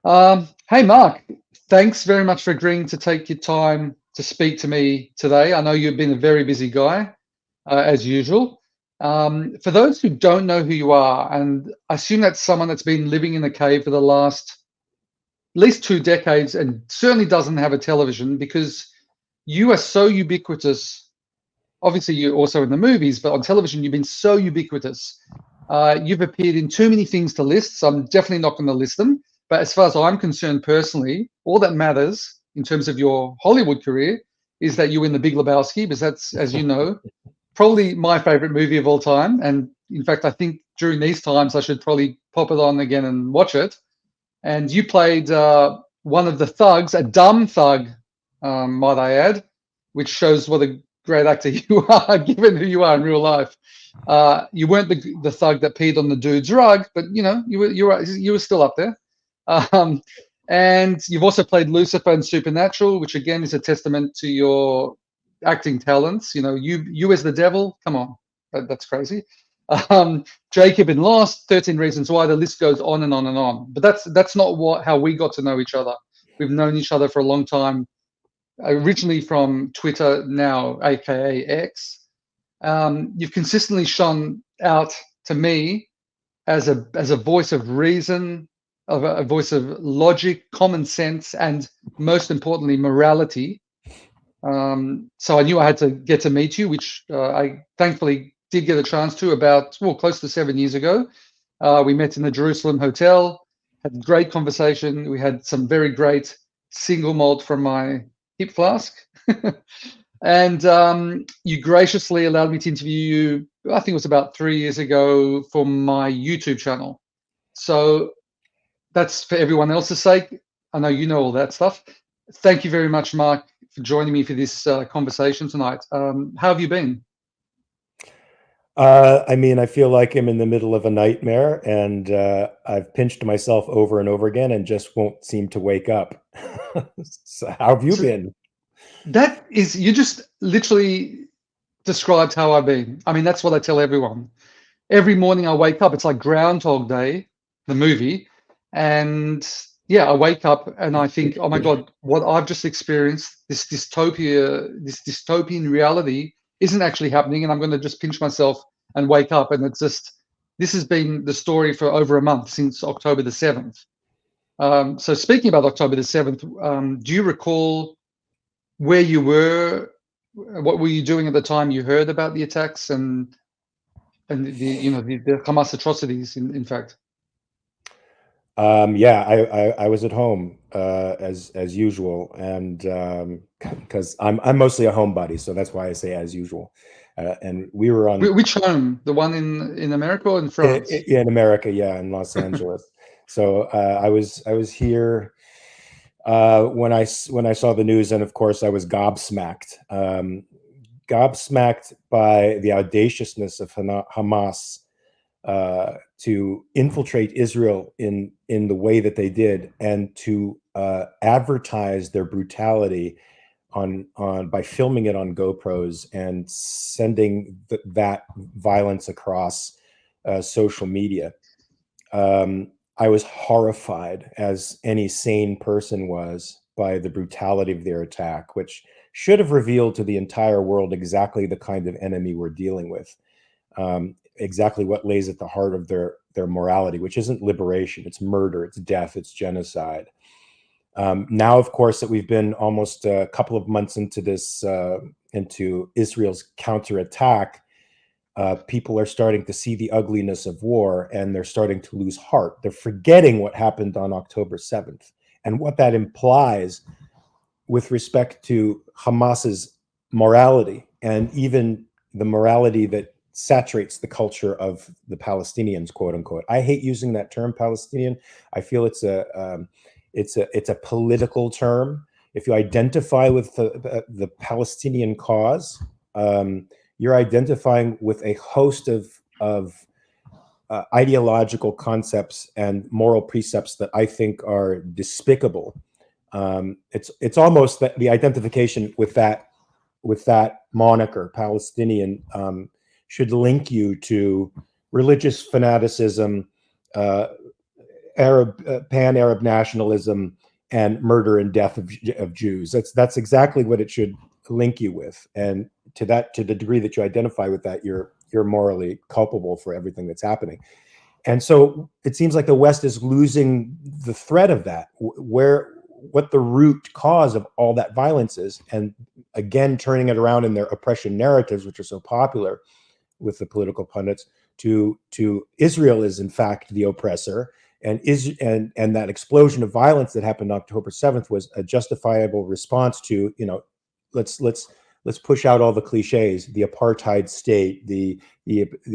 Hey, Mark, thanks very much for agreeing to take your time to speak to me today. I know you've been a very busy guy, as usual. For those who don't know who you are, and I assume that's someone that's been living in a cave for the last at least 2 decades and certainly doesn't have a television because you are so ubiquitous. Obviously, you're also in the movies, but on television, you've been so ubiquitous. You've appeared in too many things to list, so I'm definitely not going to list them. But as far as I'm concerned personally, all that matters in terms of your Hollywood career is that you win The Big Lebowski, because that's, as you know, probably my favorite movie of all time. And in fact, I think during these times, I should probably pop it on again and watch it. And you played one of the thugs, a dumb thug, might I add, which shows what a great actor you are, given who you are in real life. You weren't the thug that peed on the dude's rug, but you were still up there. Um, and you've also played Lucifer in Supernatural, which again is a testament to your acting talents. You as the devil, come on, that's crazy. Um, Jacob in Lost, 13 Reasons Why. The list goes on and on and on. But that's not how we got to know each other. We've known each other for a long time, originally from Twitter, now aka X. You've consistently shone out to me as a voice of reason, of a voice of logic, common sense, and most importantly, morality. So I knew I had to get to meet you, which I thankfully did get a chance to about, well, close to 7 years ago. We met in the Jerusalem Hotel, had a great conversation. We had some very great single malt from my hip flask. And you graciously allowed me to interview you, I think it was about 3 years ago, for my YouTube channel. So that's for everyone else's sake. I know you know all that stuff. Thank you very much, Mark, for joining me for this conversation tonight. How have you been? I mean, I feel like I'm in the middle of a nightmare, and I've pinched myself over and over again and just won't seem to wake up. So how have you So been? that is, you just literally described how I've been. I mean, that's what I tell everyone. Every morning I wake up, it's like Groundhog Day, the movie. And yeah, I wake up and I think, oh my God, what I've just experienced, this dystopian reality isn't actually happening. And I'm going to just pinch myself and wake up. And this has been the story for over a month, since October the 7th. So speaking about October the 7th, do you recall where you were? What were you doing at the time you heard about the attacks and the Hamas atrocities, in fact? Yeah, I was at home as usual, and because I'm mostly a homebody, so that's why I say as usual. And we were on Which home? The one in America or in France? in America, yeah, in Los Angeles. So I was here when I saw the news, and of course I was gobsmacked, gobsmacked by the audaciousness of Hamas to infiltrate Israel in the way that they did, and to advertise their brutality on by filming it on GoPros and sending that violence across social media. I was horrified, as any sane person was, by the brutality of their attack, which should have revealed to the entire world exactly the kind of enemy we're dealing with, exactly what lays at the heart of their morality, which isn't liberation, it's murder, it's death, it's genocide. Now, of course, that we've been almost a couple of months into this, into Israel's counterattack, people are starting to see the ugliness of war, and they're starting to lose heart. They're forgetting what happened on October 7th and what that implies with respect to Hamas's morality, and even the morality that saturates the culture of the Palestinians, quote unquote. I hate using that term, Palestinian. I feel it's a political term. If you identify with the Palestinian cause, you're identifying with a host of ideological concepts and moral precepts that I think are despicable. It's almost that the identification with that moniker, Palestinian, should link you to religious fanaticism, uh, pan-Arab nationalism and murder and death of Jews. That's exactly what it should link you with. And to the degree that you identify with that, you're morally culpable for everything that's happening. And so it seems like the West is losing the thread of that, what the root cause of all that violence is, and again turning it around in their oppression narratives, which are so popular with the political pundits, to Israel is in fact the oppressor, and that explosion of violence that happened October 7th was a justifiable response to, let's push out all the cliches, the apartheid state, the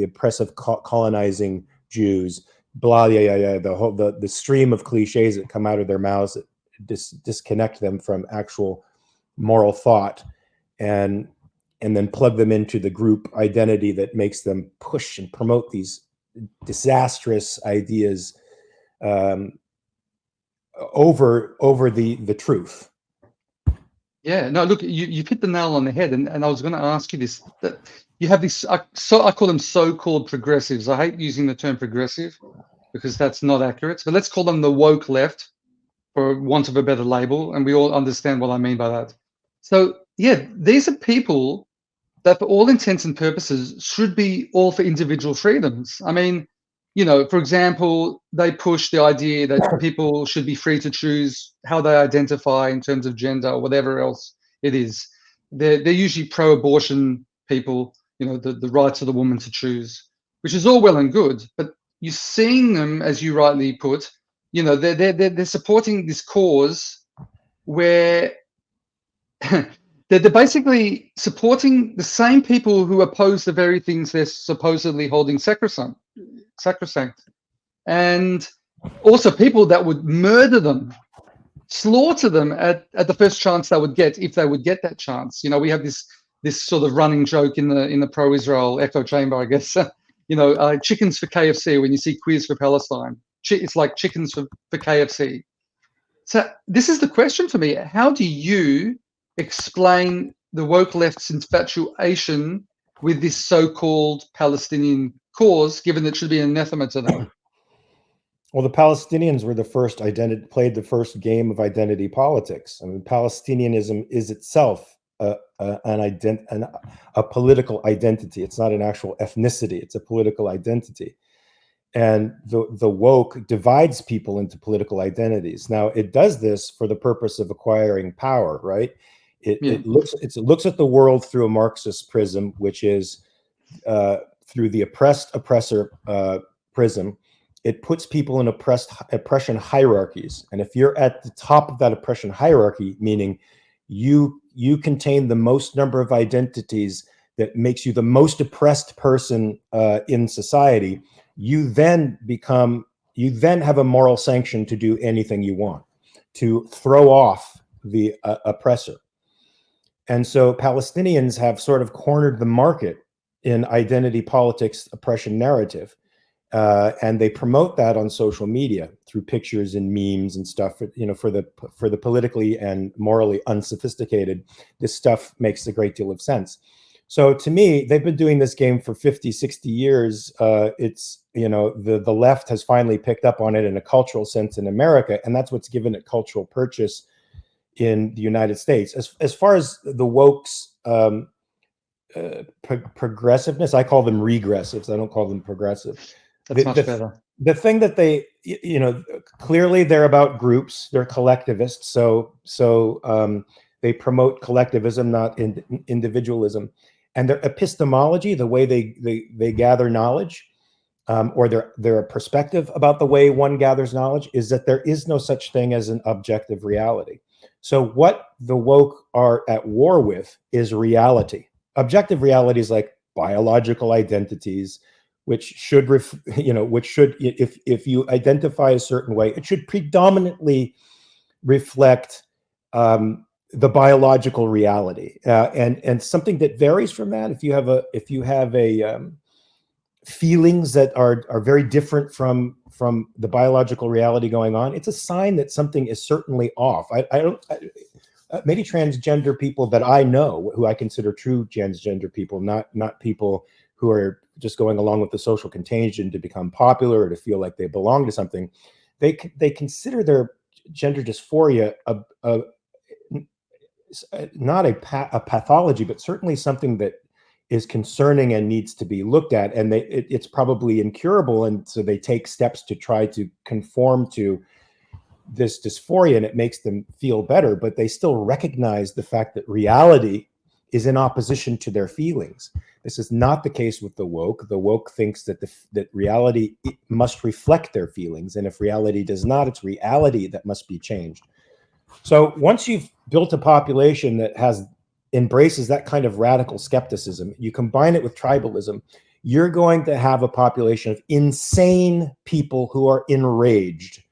oppressive colonizing Jews, blah, yeah, the stream of cliches that come out of their mouths that disconnect them from actual moral thought, and then plug them into the group identity that makes them push and promote these disastrous ideas over the truth. Yeah, no, look, you've hit the nail on the head, and I was going to ask you this, that you have this, I call them so-called progressives. I hate using the term progressive because that's not accurate, but let's call them the woke left, for want of a better label, and we all understand what I mean by that. So yeah, these are people that for all intents and purposes should be all for individual freedoms. I mean, for example, they push the idea that people should be free to choose how they identify in terms of gender or whatever else it is. They're usually pro-abortion people, the rights of the woman to choose, which is all well and good, but you're seeing them, as you rightly put, they're supporting this cause where they're basically supporting the same people who oppose the very things they're supposedly holding sacrosanct, and also people that would murder them, slaughter them at the first chance they would get, if they would get that chance. We have this sort of running joke in the pro-Israel echo chamber, I guess. Chickens for KFC when you see queers for Palestine. It's like chickens for KFC. So this is the question for me. How do you explain the woke left's infatuation with this so-called Palestinian cause, given that it should be anathema to them? Well, the Palestinians were the first played the first game of identity politics. I mean, Palestinianism is itself a political identity. It's not an actual ethnicity. It's a political identity. And the woke divides people into political identities. Now, it does this for the purpose of acquiring power, right? It looks at the world through a Marxist prism, which is through the oppressor prism. It puts people in oppression hierarchies. And if you're at the top of that oppression hierarchy, meaning you contain the most number of identities that makes you the most oppressed person in society, you then have a moral sanction to do anything you want, to throw off the oppressor. And so Palestinians have sort of cornered the market in identity politics oppression narrative. And they promote that on social media through pictures and memes and stuff. For the politically and morally unsophisticated, this stuff makes a great deal of sense. So to me, they've been doing this game for 50, 60 years. It's, the left has finally picked up on it in a cultural sense in America, and that's what's given it cultural purchase in the United States. As far as the woke's progressiveness, I call them regressives. I don't call them progressive. That's much better. The thing that they, clearly they're about groups. They're collectivists. So they promote collectivism, not individualism. And their epistemology, the way they gather knowledge, or their perspective about the way one gathers knowledge, is that there is no such thing as an objective reality. So what the woke are at war with is reality. Objective reality is like biological identities, which should, if you identify a certain way, it should predominantly reflect the biological reality, and something that varies from that. If you have feelings that are very different from the biological reality going on, it's a sign that something is certainly off. Many transgender people that I know, who I consider true transgender people, not people who are just going along with the social contagion to become popular or to feel like they belong to something, they consider their gender dysphoria not a pathology, but certainly something that is concerning and needs to be looked at. And it's probably incurable, and so they take steps to try to conform to this dysphoria, and it makes them feel better. But they still recognize the fact that reality is in opposition to their feelings. This is not the case with the woke. The woke thinks that that reality must reflect their feelings, and if reality does not, it's reality that must be changed. So once you've built a population that embraces that kind of radical skepticism, you combine it with tribalism, you're going to have a population of insane people who are enraged.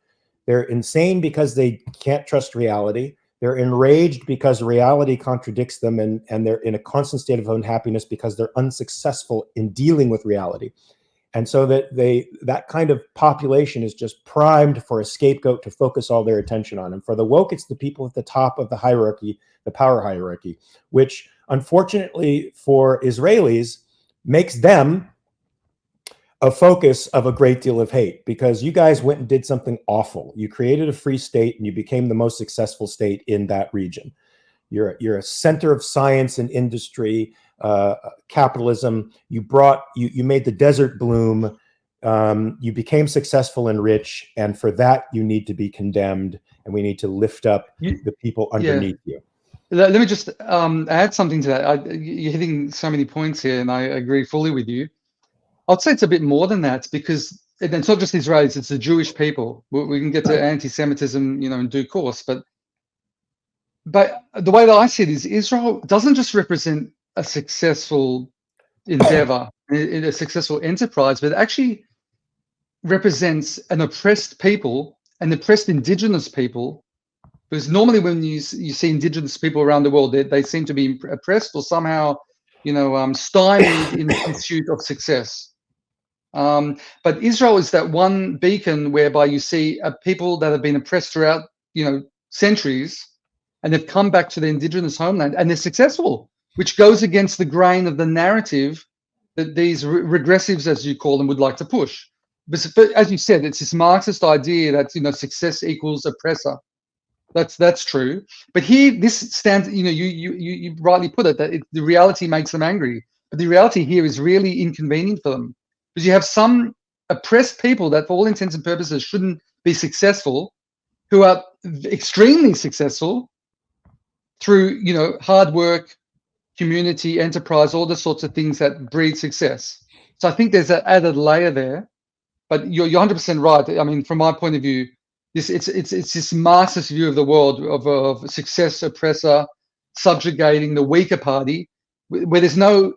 They're insane because they can't trust reality. They're enraged because reality contradicts them, and they're in a constant state of unhappiness because they're unsuccessful in dealing with reality. And so that kind of population is just primed for a scapegoat to focus all their attention on. And for the woke, it's the people at the top of the hierarchy, the power hierarchy, which unfortunately for Israelis makes them a focus of a great deal of hate, because you guys went and did something awful. You created a free state and you became the most successful state in that region. You're a center of science and industry, capitalism. You made the desert bloom. You became successful and rich, and for that you need to be condemned, and we need to lift up the people underneath you. Let me just add something to that. You're hitting so many points here, and I agree fully with you. I'd say it's a bit more than that, because it's not just Israelis, it's the Jewish people. We can get to anti-Semitism, in due course, but the way that I see it is Israel doesn't just represent a successful endeavor, a successful enterprise, but it actually represents an oppressed people, an oppressed indigenous people, because normally when you see indigenous people around the world, they seem to be oppressed or somehow, stymied in the pursuit of success. But Israel is that one beacon whereby you see people that have been oppressed throughout, centuries, and they've come back to their indigenous homeland and they're successful, which goes against the grain of the narrative that these regressives, as you call them, would like to push. But as you said, it's this Marxist idea that success equals oppressor. That's true. But here, this stands. You rightly put it, that the reality makes them angry. But the reality here is really inconvenient for them, because you have some oppressed people that, for all intents and purposes, shouldn't be successful, who are extremely successful through hard work, community, enterprise, all the sorts of things that breed success. So I think there's an added layer there. But you're 100% right. I mean, from my point of view, it's this Marxist view of the world of success oppressor subjugating the weaker party, where there's no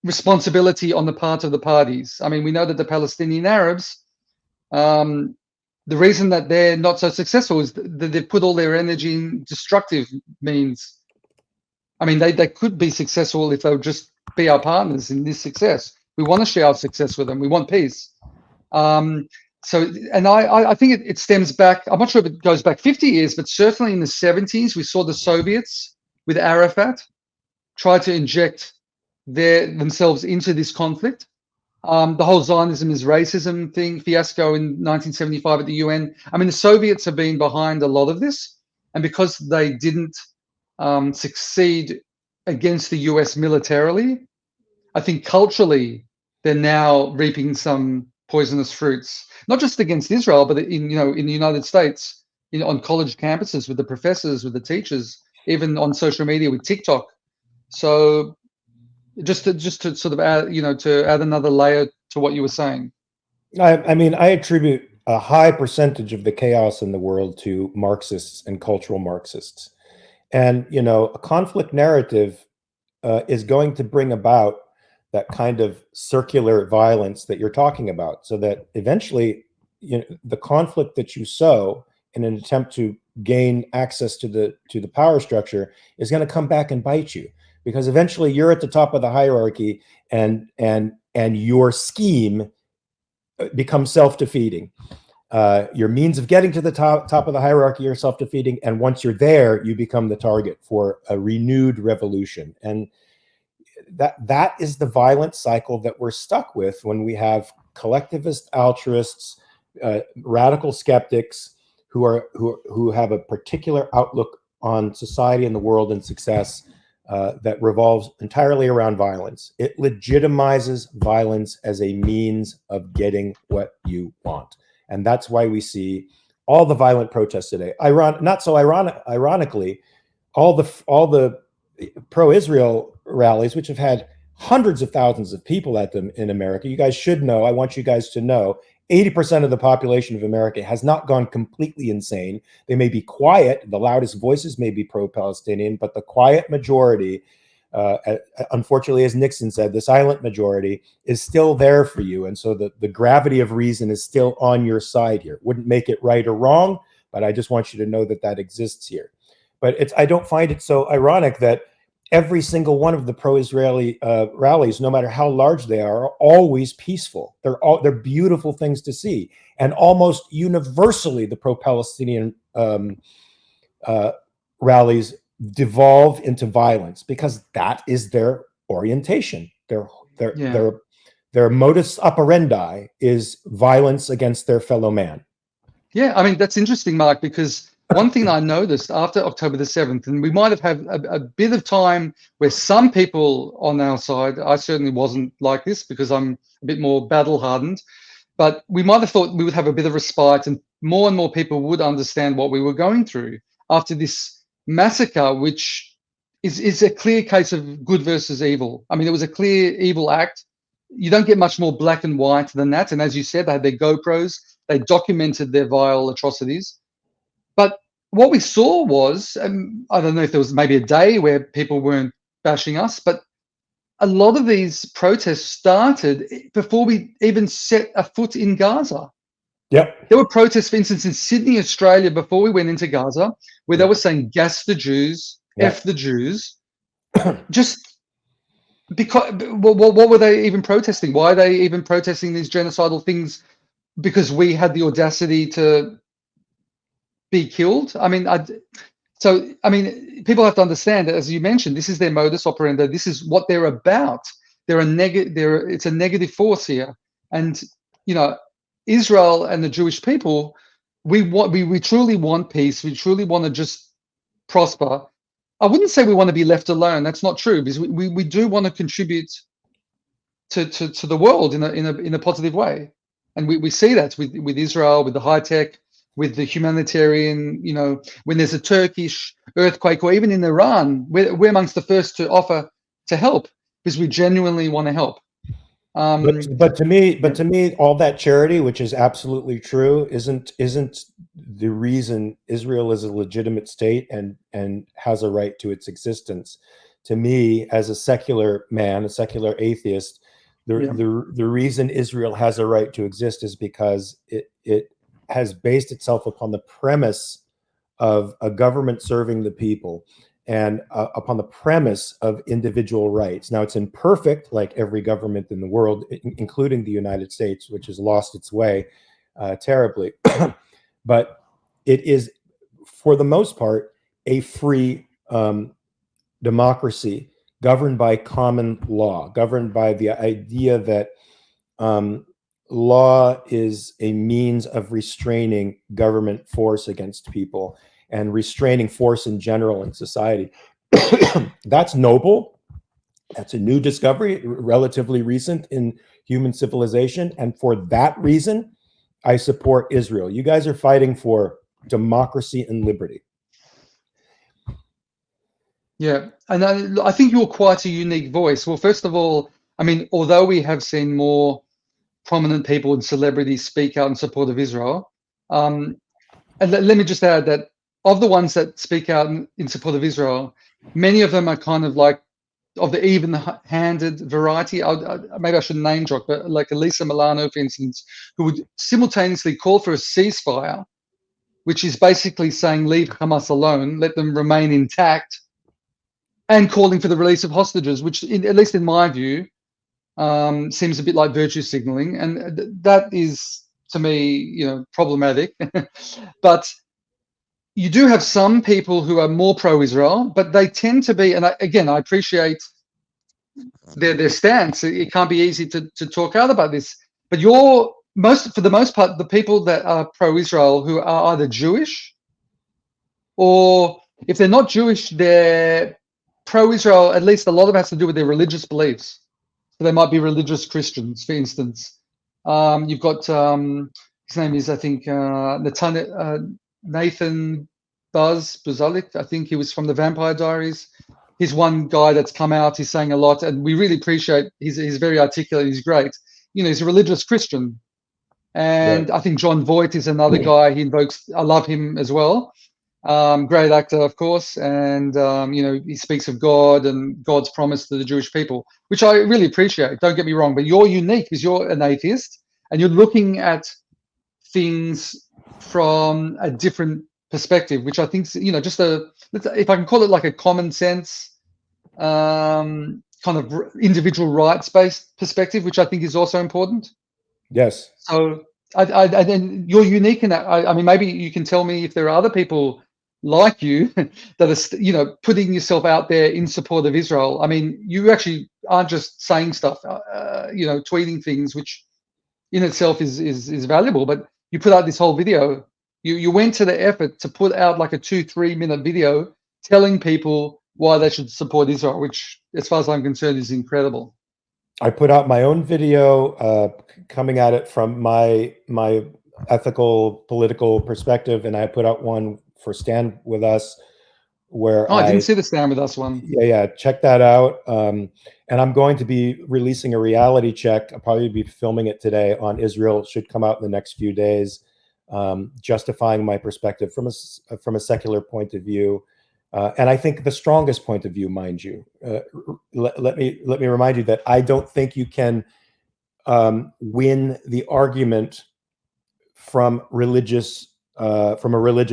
responsibility on the part of the parties. I mean, we know that the Palestinian Arabs, the reason that they're not so successful is that they've put all their energy in destructive means. I mean, they could be successful if they would just be our partners in this success. We want to share our success with them. We want peace. And I think it stems back. I'm not sure if it goes back 50 years, but certainly in the 70s, we saw the Soviets with Arafat try to inject themselves into this conflict. The whole Zionism is racism fiasco in 1975 at the UN. I mean, the Soviets have been behind a lot of this, and because they didn't succeed against the US militarily, I think culturally they're now reaping some poisonous fruits, not just against Israel, but in the United States, on college campuses with the professors, with the teachers, even on social media with TikTok. So just to sort of add, to add another layer to what you were saying. I mean, I attribute a high percentage of the chaos in the world to Marxists and cultural Marxists. And, a conflict narrative is going to bring about that kind of circular violence that you're talking about, so that eventually, the conflict that you sow in an attempt to gain access to the power structure is going to come back and bite you, because eventually you're at the top of the hierarchy, and your scheme becomes self-defeating. Your means of getting to the top of the hierarchy are self-defeating, and once you're there, you become the target for a renewed revolution. And that is the violent cycle that we're stuck with when we have collectivist altruists radical skeptics who have a particular outlook on society and the world and success that revolves entirely around violence. It legitimizes violence as a means of getting what you want, and that's why we see all the violent protests today. Ironically, all the pro-Israel rallies, which have had hundreds of thousands of people at them in America. You guys should know, I want you guys to know, 80% of the population of America has not gone completely insane. They may be quiet. The loudest voices may be pro-Palestinian, but the quiet majority, unfortunately, as Nixon said, the silent majority is still there for you. And so the gravity of reason is still on your side here. Wouldn't make it right or wrong, but I just want you to know that that exists here. But I don't find it so ironic that every single one of the pro-Israeli rallies, no matter how large they are always peaceful. They're beautiful things to see, and almost universally, the pro-Palestinian rallies devolve into violence because that is their orientation. Their modus operandi is violence against their fellow man. Yeah, I mean, that's interesting, Mark, because one thing I noticed after October the 7th, and we might have had a bit of time where some people on our side, I certainly wasn't like this because I'm a bit more battle hardened, but we might have thought we would have a bit of respite and more people would understand what we were going through after this massacre, which is a clear case of good versus evil. I mean, it was a clear evil act. You don't get much more black and white than that. And as you said, they had their GoPros, they documented their vile atrocities. But what we saw was, I don't know if there was maybe a day where people weren't bashing us, but a lot of these protests started before we even set a foot in Gaza. Yep. There were protests, for instance, in Sydney, Australia, before we went into Gaza, where they were saying, gas the Jews, F the Jews. Just because, what were they even protesting? Why are they even protesting these genocidal things? Because we had the audacity to be killed. I mean, people have to understand that, as you mentioned, this is their modus operandi. This is what they're about. It's a negative force here, and Israel and the Jewish people, we truly want peace. We truly want to just prosper. I wouldn't say we want to be left alone. That's not true, because we do want to contribute to the world in a positive way, and we see that with Israel, with the high tech, with the humanitarian, when there's a Turkish earthquake, or even in Iran, we're amongst the first to offer to help because we genuinely want to help. But to me, all that charity, which is absolutely true, isn't the reason Israel is a legitimate state and has a right to its existence. To me, as a secular man, a secular atheist, the reason Israel has a right to exist is because it has based itself upon the premise of a government serving the people and upon the premise of individual rights. Now, it's imperfect, like every government in the world, including the United States, which has lost its way terribly. But it is, for the most part, a free democracy governed by common law, governed by the idea that law is a means of restraining government force against people and restraining force in general in society. That's noble. That's a new discovery, relatively recent in human civilization. And for that reason, I support Israel. You guys are fighting for democracy and liberty. Yeah, and I think you're quite a unique voice. Well, first of all, I mean, although we have seen more prominent people and celebrities speak out in support of Israel, and let me just add that of the ones that speak out in support of Israel, many of them are kind of like of the even-handed variety. Maybe I shouldn't name drop, but like Elisa Milano, for instance, who would simultaneously call for a ceasefire, which is basically saying leave Hamas alone, let them remain intact, and calling for the release of hostages, which, at least in my view, seems a bit like virtue signaling, and that is, to me, problematic. But you do have some people who are more pro-Israel, but they tend to be, and I appreciate their stance. It can't be easy to talk out about this, but your for the most part, the people that are pro-Israel who are either Jewish, or if they're not Jewish, they're pro-Israel. At least a lot of it has to do with their religious beliefs. So they might be religious Christians, for instance. You've got his name is, I think, Nathan Buzalik. I think he was from the Vampire Diaries. He's one guy that's come out. He's saying a lot, and we really appreciate. He's very articulate. He's great. He's a religious Christian, Right. and I think John Voight is another guy. He invokes. I love him as well. Great actor, of course, and he speaks of God and God's promise to the Jewish people, which I really appreciate. Don't get me wrong, but you're unique because you're an atheist and you're looking at things from a different perspective, which I think, just if I can call it like a common sense, kind of individual rights-based perspective, which I think is also important. Yes. So and you're unique in that. I mean, maybe you can tell me if there are other people like you that are, putting yourself out there in support of Israel. I mean, you actually aren't just saying stuff, tweeting things, which in itself is valuable. But you put out this whole video. You went to the effort to put out like a 2-3 minute video telling people why they should support Israel, which, as far as I'm concerned, is incredible. I put out my own video coming at it from my ethical, political perspective, and I put out one for Stand With Us, where I didn't see the Stand With Us one. Yeah, check that out. And I'm going to be releasing a reality check. I'll probably be filming it today on Israel. It should come out in the next few days, justifying my perspective from a secular point of view. And I think the strongest point of view, mind you. Let me remind you that I don't think you can win the argument from a religious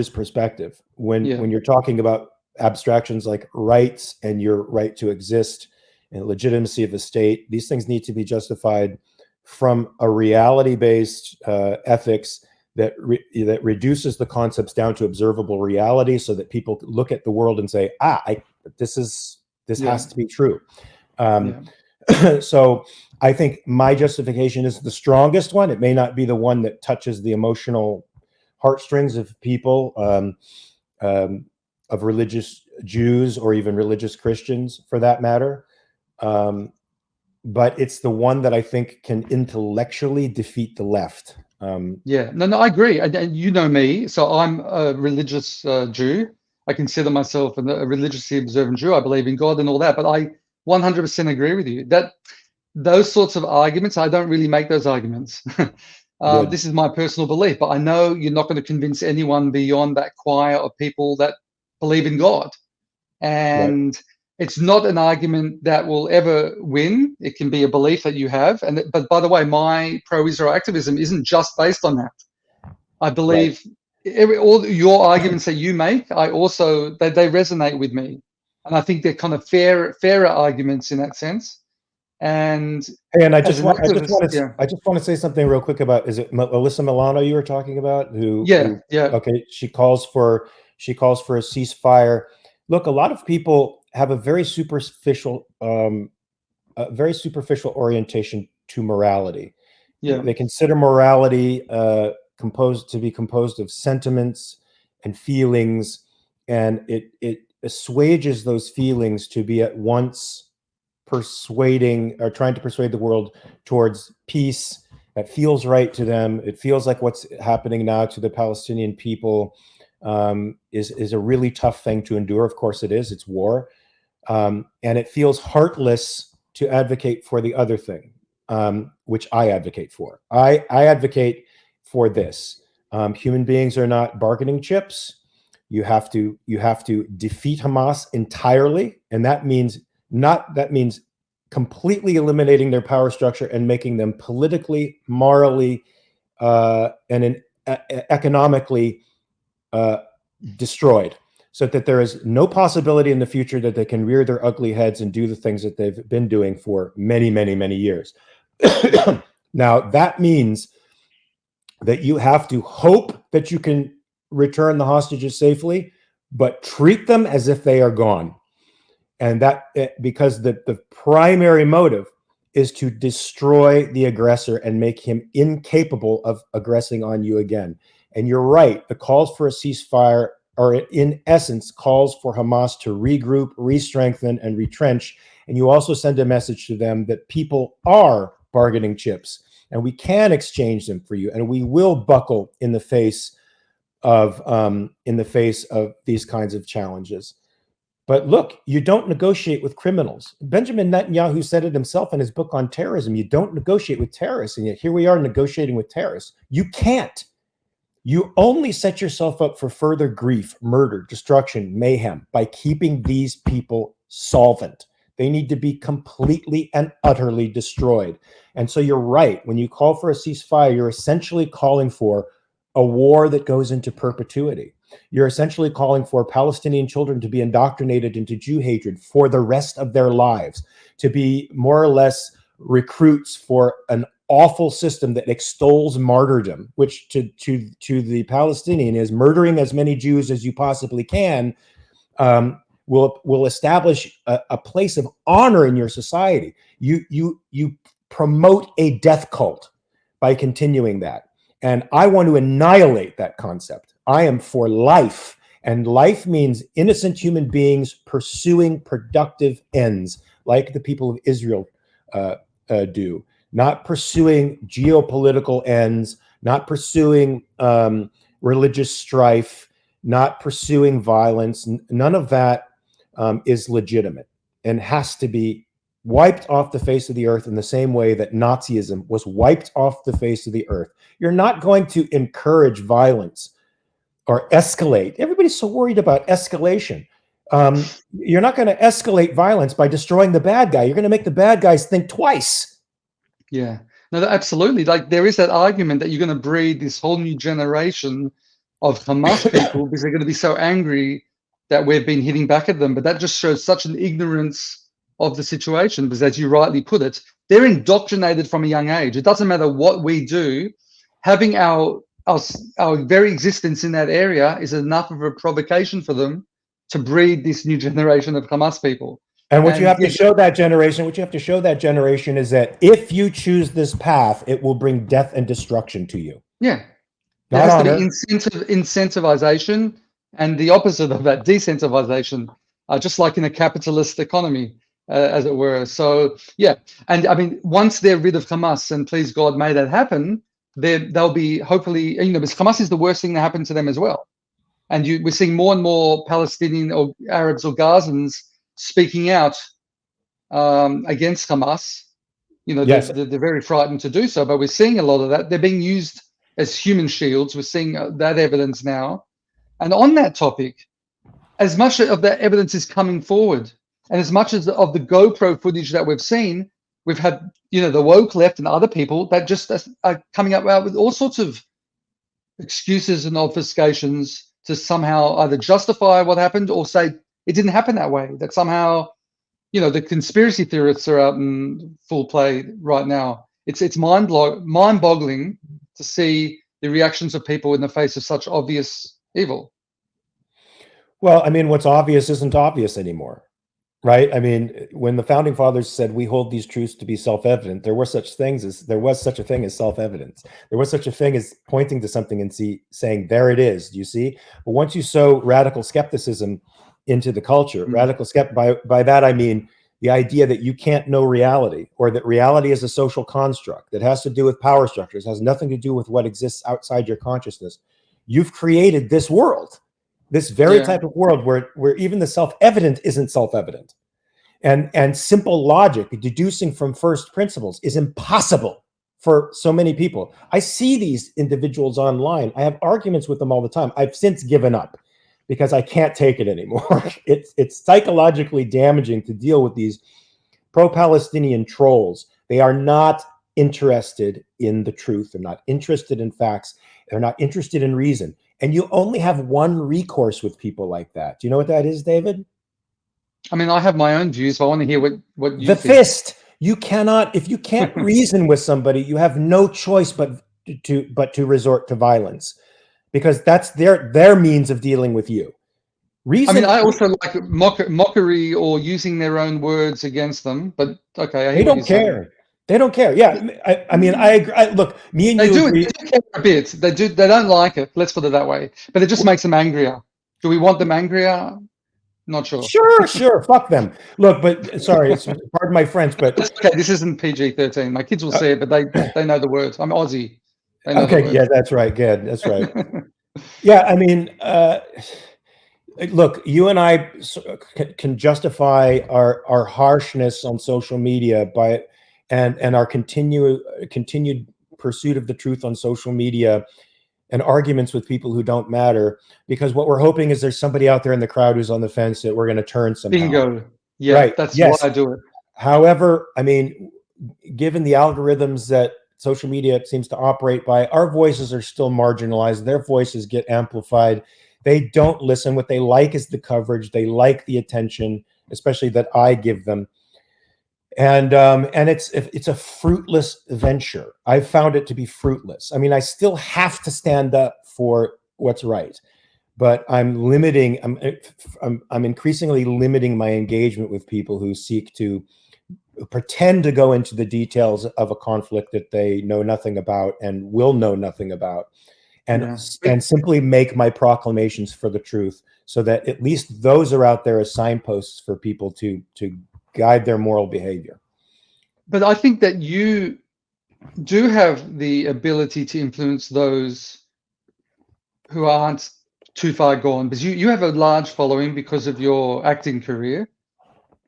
perspective when you're talking about abstractions like rights and your right to exist and legitimacy of the state. These things need to be justified from a reality-based ethics that reduces the concepts down to observable reality, so that people look at the world and say, this has to be true. So I think my justification is the strongest one. It may not be the one that touches the emotional heartstrings of people, of religious Jews or even religious Christians for that matter. But it's the one that I think can intellectually defeat the left. No, I agree. And you know me, so I'm a religious Jew. I consider myself a religiously observant Jew. I believe in God and all that, but I 100% agree with you that those sorts of arguments, I don't really make those arguments. This is my personal belief, but I know you're not going to convince anyone beyond that choir of people that believe in God. And it's not an argument that will ever win. It can be a belief that you have. But by the way, my pro-Israel activism isn't just based on that. I believe all your arguments that you make, they resonate with me. And I think they're kind of fairer arguments in that sense. And I just want to say something real quick about, is it Alyssa Milano you were talking about? Okay, she calls for a ceasefire. Look, a lot of people have a very superficial orientation to morality. They consider morality composed of sentiments and feelings, and it assuages those feelings to be at once persuading or trying to persuade the world towards peace that feels right to them. It feels like what's happening now to the Palestinian people is a really tough thing to endure. Of course it is. It's war. And it feels heartless to advocate for the other thing, which I advocate for. I advocate for this. Human beings are not bargaining chips. You have to defeat Hamas entirely, and that means completely eliminating their power structure and making them politically, morally, and economically destroyed, so that there is no possibility in the future that they can rear their ugly heads and do the things that they've been doing for many, many, many years. Now, that means that you have to hope that you can return the hostages safely, but treat them as if they are gone. And that because the primary motive is to destroy the aggressor and make him incapable of aggressing on you again. And you're right, the calls for a ceasefire are in essence calls for Hamas to regroup, re-strengthen, and retrench. And you also send a message to them that people are bargaining chips, and we can exchange them for you, and we will buckle in the face of these kinds of challenges. But look, you don't negotiate with criminals. Benjamin Netanyahu said it himself in his book on terrorism. You don't negotiate with terrorists, and yet here we are negotiating with terrorists. You can't. You only set yourself up for further grief, murder, destruction, mayhem by keeping these people solvent. They need to be completely and utterly destroyed. And so you're right. When you call for a ceasefire, you're essentially calling for a war that goes into perpetuity. You're essentially calling for Palestinian children to be indoctrinated into Jew hatred for the rest of their lives, to be more or less recruits for an awful system that extols martyrdom, which to the Palestinian is murdering as many Jews as you possibly can, will establish a place of honor in your society. You promote a death cult by continuing that. And I want to annihilate that concept. I am for life, and life means innocent human beings pursuing productive ends, like the people of Israel do, not pursuing geopolitical ends, not pursuing religious strife, not pursuing violence. None of that is legitimate and has to be wiped off the face of the earth in the same way that Nazism was wiped off the face of the earth. You're not going to encourage violence or escalate. Everybody's so worried about escalation. You're not going to escalate violence by destroying the bad guy. You're going to make the bad guys think twice. Yeah, no, absolutely. Like there is that argument that you're going to breed this whole new generation of Hamas people because they're going to be so angry that we've been hitting back at them. But that just shows such an ignorance of the situation, because as you rightly put it, they're indoctrinated from a young age. It doesn't matter what we do, having our very existence in that area is enough of a provocation for them to breed this new generation of Hamas people. And what you have to show that generation, is that if you choose this path, it will bring death and destruction to you. Yeah. There has to be incentivization, and the opposite of that, decentivization, just like in a capitalist economy, as it were. So, yeah. And I mean, once they're rid of Hamas, and please God, may that happen, they'll be hopefully, because Hamas is the worst thing that happened to them as well. And we're seeing more and more Palestinian or Arabs or Gazans speaking out against Hamas. Yes. They're very frightened to do so, but we're seeing a lot of that. They're being used as human shields. We're seeing that evidence now. And on that topic, as much of that evidence is coming forward, and as much as of the GoPro footage that we've seen, we've had, the woke left and other people that just are coming up with all sorts of excuses and obfuscations to somehow either justify what happened or say it didn't happen that way, that somehow, the conspiracy theorists are out in full play right now. It's mind-boggling to see the reactions of people in the face of such obvious evil. Well, I mean, what's obvious isn't obvious anymore, right? I mean, when the founding fathers said we hold these truths to be self-evident, there was such a thing as self-evidence. There was such a thing as pointing to something and saying, there it is. Do you see? But once you sow radical skepticism into the culture, by that I mean the idea that you can't know reality, or that reality is a social construct that has to do with power structures, has nothing to do with what exists outside your consciousness. You've created this world, this very type of world where even the self-evident isn't self-evident. And simple logic, deducing from first principles, is impossible for so many people. I see these individuals online. I have arguments with them all the time. I've since given up because I can't take it anymore. It's psychologically damaging to deal with these pro-Palestinian trolls. They are not interested in the truth. They're not interested in facts. They're not interested in reason. And you only have one recourse with people like that. Do you know what that is, David? I mean, I have my own views, but I want to hear what you think. The fist. You cannot, if you can't reason with somebody, you have no choice but to resort to violence, because that's their means of dealing with you. Reason. I mean, I also like mockery or using their own words against them, but okay. They don't care. They don't care. Yeah, I mean, I agree. Look, me and They you do. agree. They do care a bit. They do. They don't like it. Let's put it that way. But it just makes them angrier. Do we want them angrier? Not sure. Sure, sure. Fuck them. Look, but sorry, it's pardon my French, but It's okay. This isn't PG-13. My kids will uh, see it, but they know the words. I'm Aussie. They know the okay, yeah, words. that's right. Good, that's right. Yeah, I mean, look, you and I can justify our harshness on social media by and our continued pursuit of the truth on social media and arguments with people who don't matter, because what we're hoping is there's somebody out there in the crowd who's on the fence that we're going to turn somehow. Bingo. Yeah, Right. that's why Yes. I do it. However, I mean, given the algorithms that social media seems to operate by, our voices are still marginalized. Their voices get amplified. They don't listen. What they like is the coverage. They like the attention, especially that I give them. And it's a fruitless venture. I've found it to be fruitless. I mean, I still have to stand up for what's right, but I'm limiting. I'm increasingly limiting my engagement with people who seek to pretend to go into the details of a conflict that they know nothing about and will know nothing about, and Yeah. and simply make my proclamations for the truth, so that at least those are out there as signposts for people to guide their moral behavior. But I think that you do have the ability to influence those who aren't too far gone, because you have a large following because of your acting career.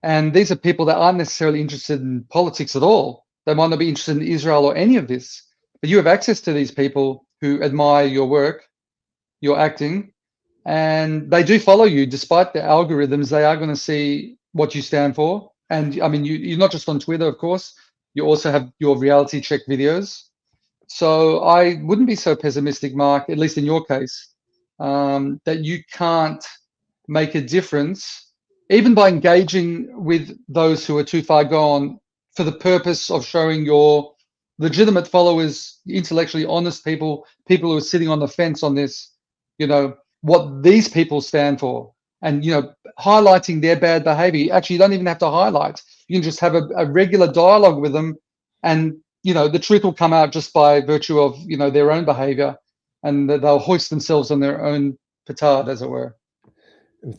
And these are people that aren't necessarily interested in politics at all. They might not be interested in Israel or any of this, but you have access to these people who admire your work, your acting, and they do follow you despite the algorithms. They are going to see what you stand for. And I mean, you're not just on Twitter, of course. You also have your reality check videos. So I wouldn't be so pessimistic, Mark, at least in your case, that you can't make a difference, even by engaging with those who are too far gone for the purpose of showing your legitimate followers, intellectually honest people, people who are sitting on the fence on this, what these people stand for. And, highlighting their bad behavior. Actually, you don't even have to highlight. You can just have a regular dialogue with them, and the truth will come out just by virtue of their own behavior, and they'll hoist themselves on their own petard, as it were.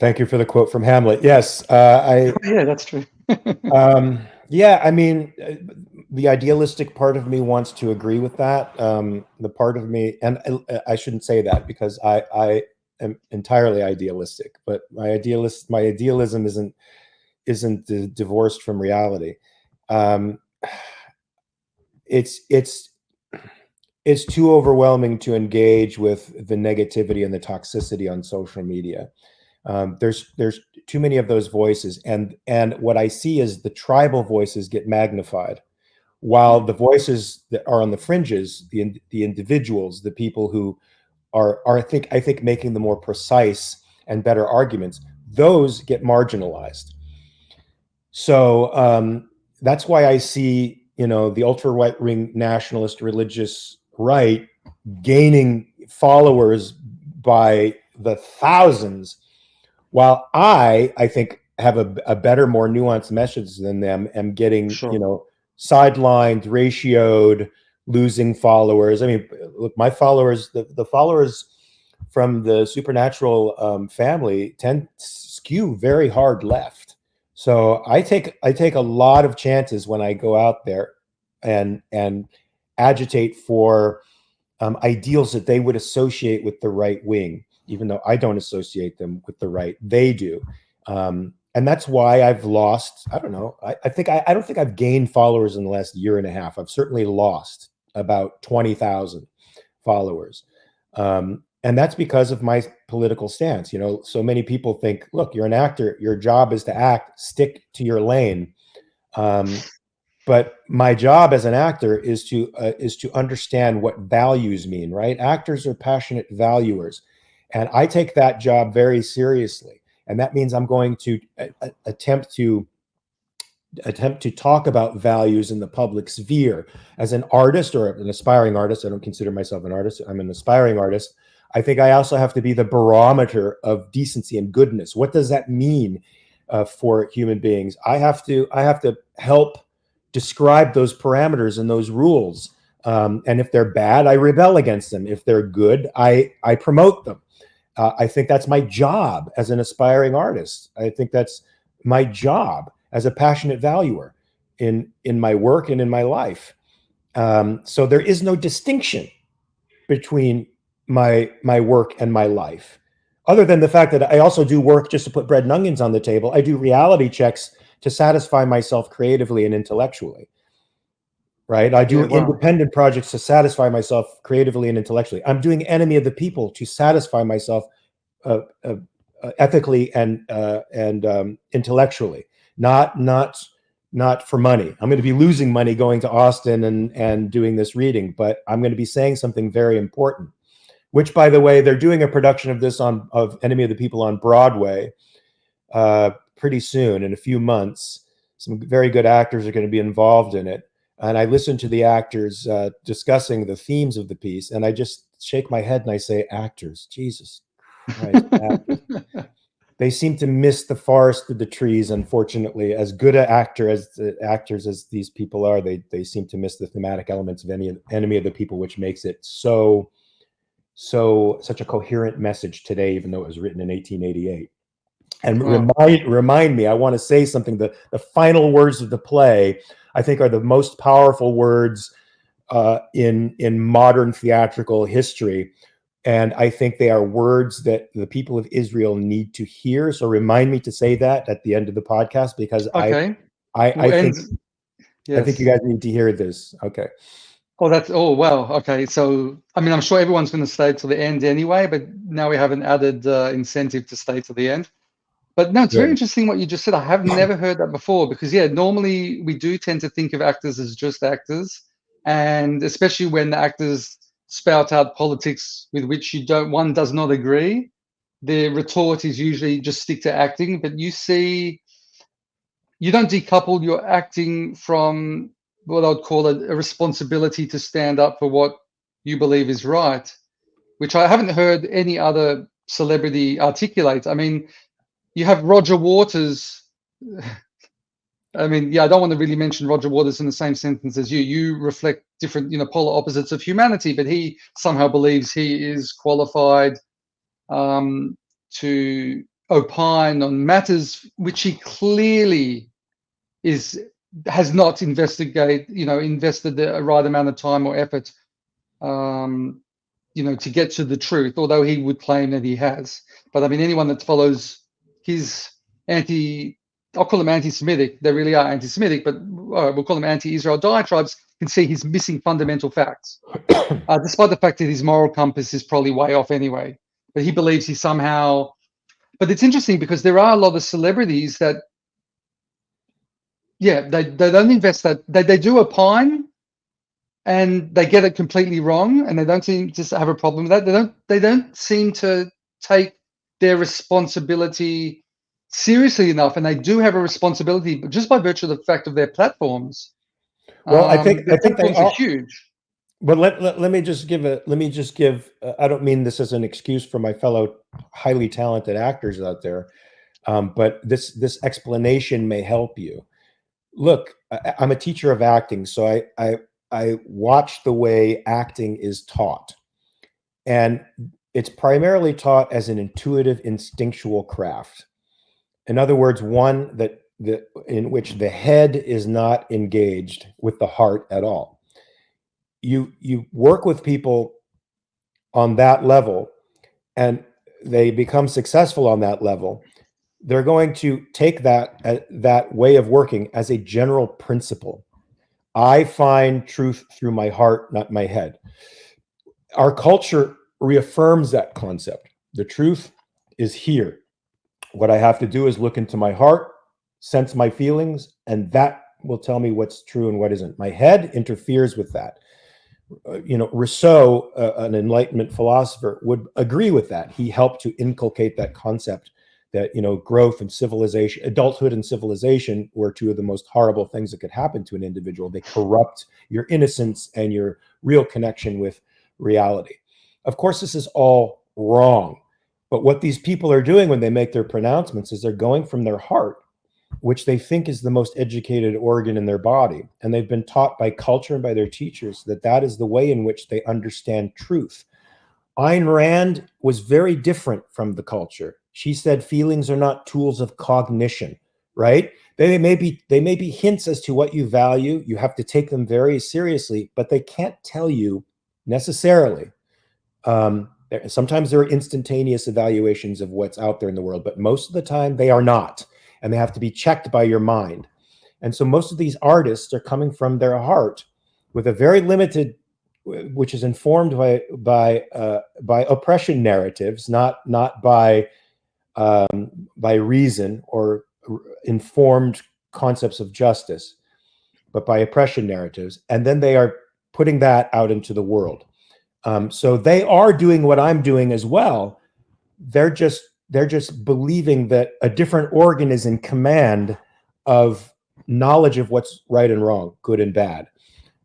Thank you for the quote from Hamlet. Yes, Yeah, that's true. yeah, I mean, the idealistic part of me wants to agree with that. The part of me, and I shouldn't say that, because I am entirely idealistic, but my idealism isn't divorced from reality. It's too overwhelming to engage with the negativity and the toxicity on social media. There's too many of those voices, and what I see is the tribal voices get magnified, while the voices that are on the fringes, the individuals, the people who are I think making the more precise and better arguments, those get marginalized. So that's why I see the ultra right wing nationalist religious right gaining followers by the thousands, while I think have a better, more nuanced message than them, am getting, Sure. Sidelined, ratioed, losing followers. I mean, look, my followers, the followers from the supernatural family tend to skew very hard left. So I take a lot of chances when I go out there and agitate for ideals that they would associate with the right wing, even though I don't associate them with the right. They do. And that's why I've lost, I don't know, I don't think I've gained followers in the last year and a half. I've certainly lost about 20,000 followers. And that's because of my political stance. So many people think, look, you're an actor, your job is to act, stick to your lane. But my job as an actor is to understand what values mean, right? Actors are passionate valuers, and I take that job very seriously. And that means I'm going to attempt to talk about values in the public sphere. As an artist, or an aspiring artist, I don't consider myself an artist, I'm an aspiring artist. I think I also have to be the barometer of decency and goodness. What does that mean for human beings? I have to help describe those parameters and those rules. And if they're bad, I rebel against them. If they're good, I promote them. I think that's my job as an aspiring artist. I think that's my job as a passionate valuer in my work and in my life. So there is no distinction between my work and my life, other than the fact that I also do work just to put bread and onions on the table. I do reality checks to satisfy myself creatively and intellectually. Right? I do independent projects to satisfy myself creatively and intellectually. I'm doing Enemy of the People to satisfy myself ethically and intellectually, not for money. I'm going to be losing money going to Austin and doing this reading, but I'm going to be saying something very important. Which, by the way, they're doing a production of this of Enemy of the People on Broadway pretty soon, in a few months. Some very good actors are going to be involved in it. And I listen to the actors discussing the themes of the piece, and I just shake my head and I say, actors, Jesus Christ, actors. They seem to miss the forest of the trees, unfortunately. As good an actors as these people are, they seem to miss the thematic elements of Enemy of the People, which makes it such a coherent message today, even though it was written in 1888. And remind me, I want to say something. The final words of the play, I think, are the most powerful words in modern theatrical history. And I think they are words that the people of Israel need to hear. So remind me to say that at the end of the podcast, because I think you guys need to hear this. Okay. Oh, wow. Okay. So, I mean, I'm sure everyone's going to stay to the end anyway, but now we have an added incentive to stay to the end. But no, it's very interesting what you just said. I have never heard that before, because normally we do tend to think of actors as just actors, and especially when the actors spout out politics with which one does not agree, the retort is usually just stick to acting. But you don't decouple your acting from what I would call a responsibility to stand up for what you believe is right, which I haven't heard any other celebrity articulate. I mean, you have Roger Waters. I mean, I don't want to really mention Roger Waters in the same sentence as you. You reflect different, polar opposites of humanity, but he somehow believes he is qualified to opine on matters which he clearly has not invested the right amount of time or effort, to get to the truth, although he would claim that he has. But I mean, anyone that follows his I'll call them anti-Semitic. They really are anti-Semitic, but we'll call them anti-Israel diatribes, can see he's missing fundamental facts, despite the fact that his moral compass is probably way off anyway. But he believes he somehow. But it's interesting because there are a lot of celebrities that, they don't invest that. They do opine, and they get it completely wrong, and they don't seem to have a problem with that. They don't seem to take their responsibility seriously enough, and they do have a responsibility, but just by virtue of the fact of their platforms. Well, I think they are huge. But let me just give I don't mean this as an excuse for my fellow highly talented actors out there, but this explanation may help you. Look, I'm a teacher of acting, so I watch the way acting is taught, and it's primarily taught as an intuitive, instinctual craft. In other words, one in which the head is not engaged with the heart at all. You work with people on that level, and they become successful on that level. They're going to take that way of working as a general principle. I find truth through my heart, not my head. Our culture reaffirms that concept. The truth is here. What I have to do is look into my heart, sense my feelings, and that will tell me what's true and what isn't. My head interferes with that. Rousseau, an Enlightenment philosopher, would agree with that. He helped to inculcate that concept that, growth and civilization, adulthood and civilization were two of the most horrible things that could happen to an individual. They corrupt your innocence and your real connection with reality. Of course, this is all wrong. But what these people are doing when they make their pronouncements is they're going from their heart. which they think is the most educated organ in their body. And they've been taught by culture and by their teachers that that is the way in which they understand truth. Ayn Rand was very different from the culture. She said feelings are not tools of cognition, right? They may be hints as to what you value. You have to take them very seriously, but they can't tell you necessarily. Sometimes there are instantaneous evaluations of what's out there in the world, but most of the time they are not, and they have to be checked by your mind. And so most of these artists are coming from their heart with a very limited, which is informed by oppression narratives, not by reason or informed concepts of justice, but by oppression narratives. And then they are putting that out into the world. So they are doing what I'm doing as well. They're just believing that a different organ is in command of knowledge of what's right and wrong, good and bad.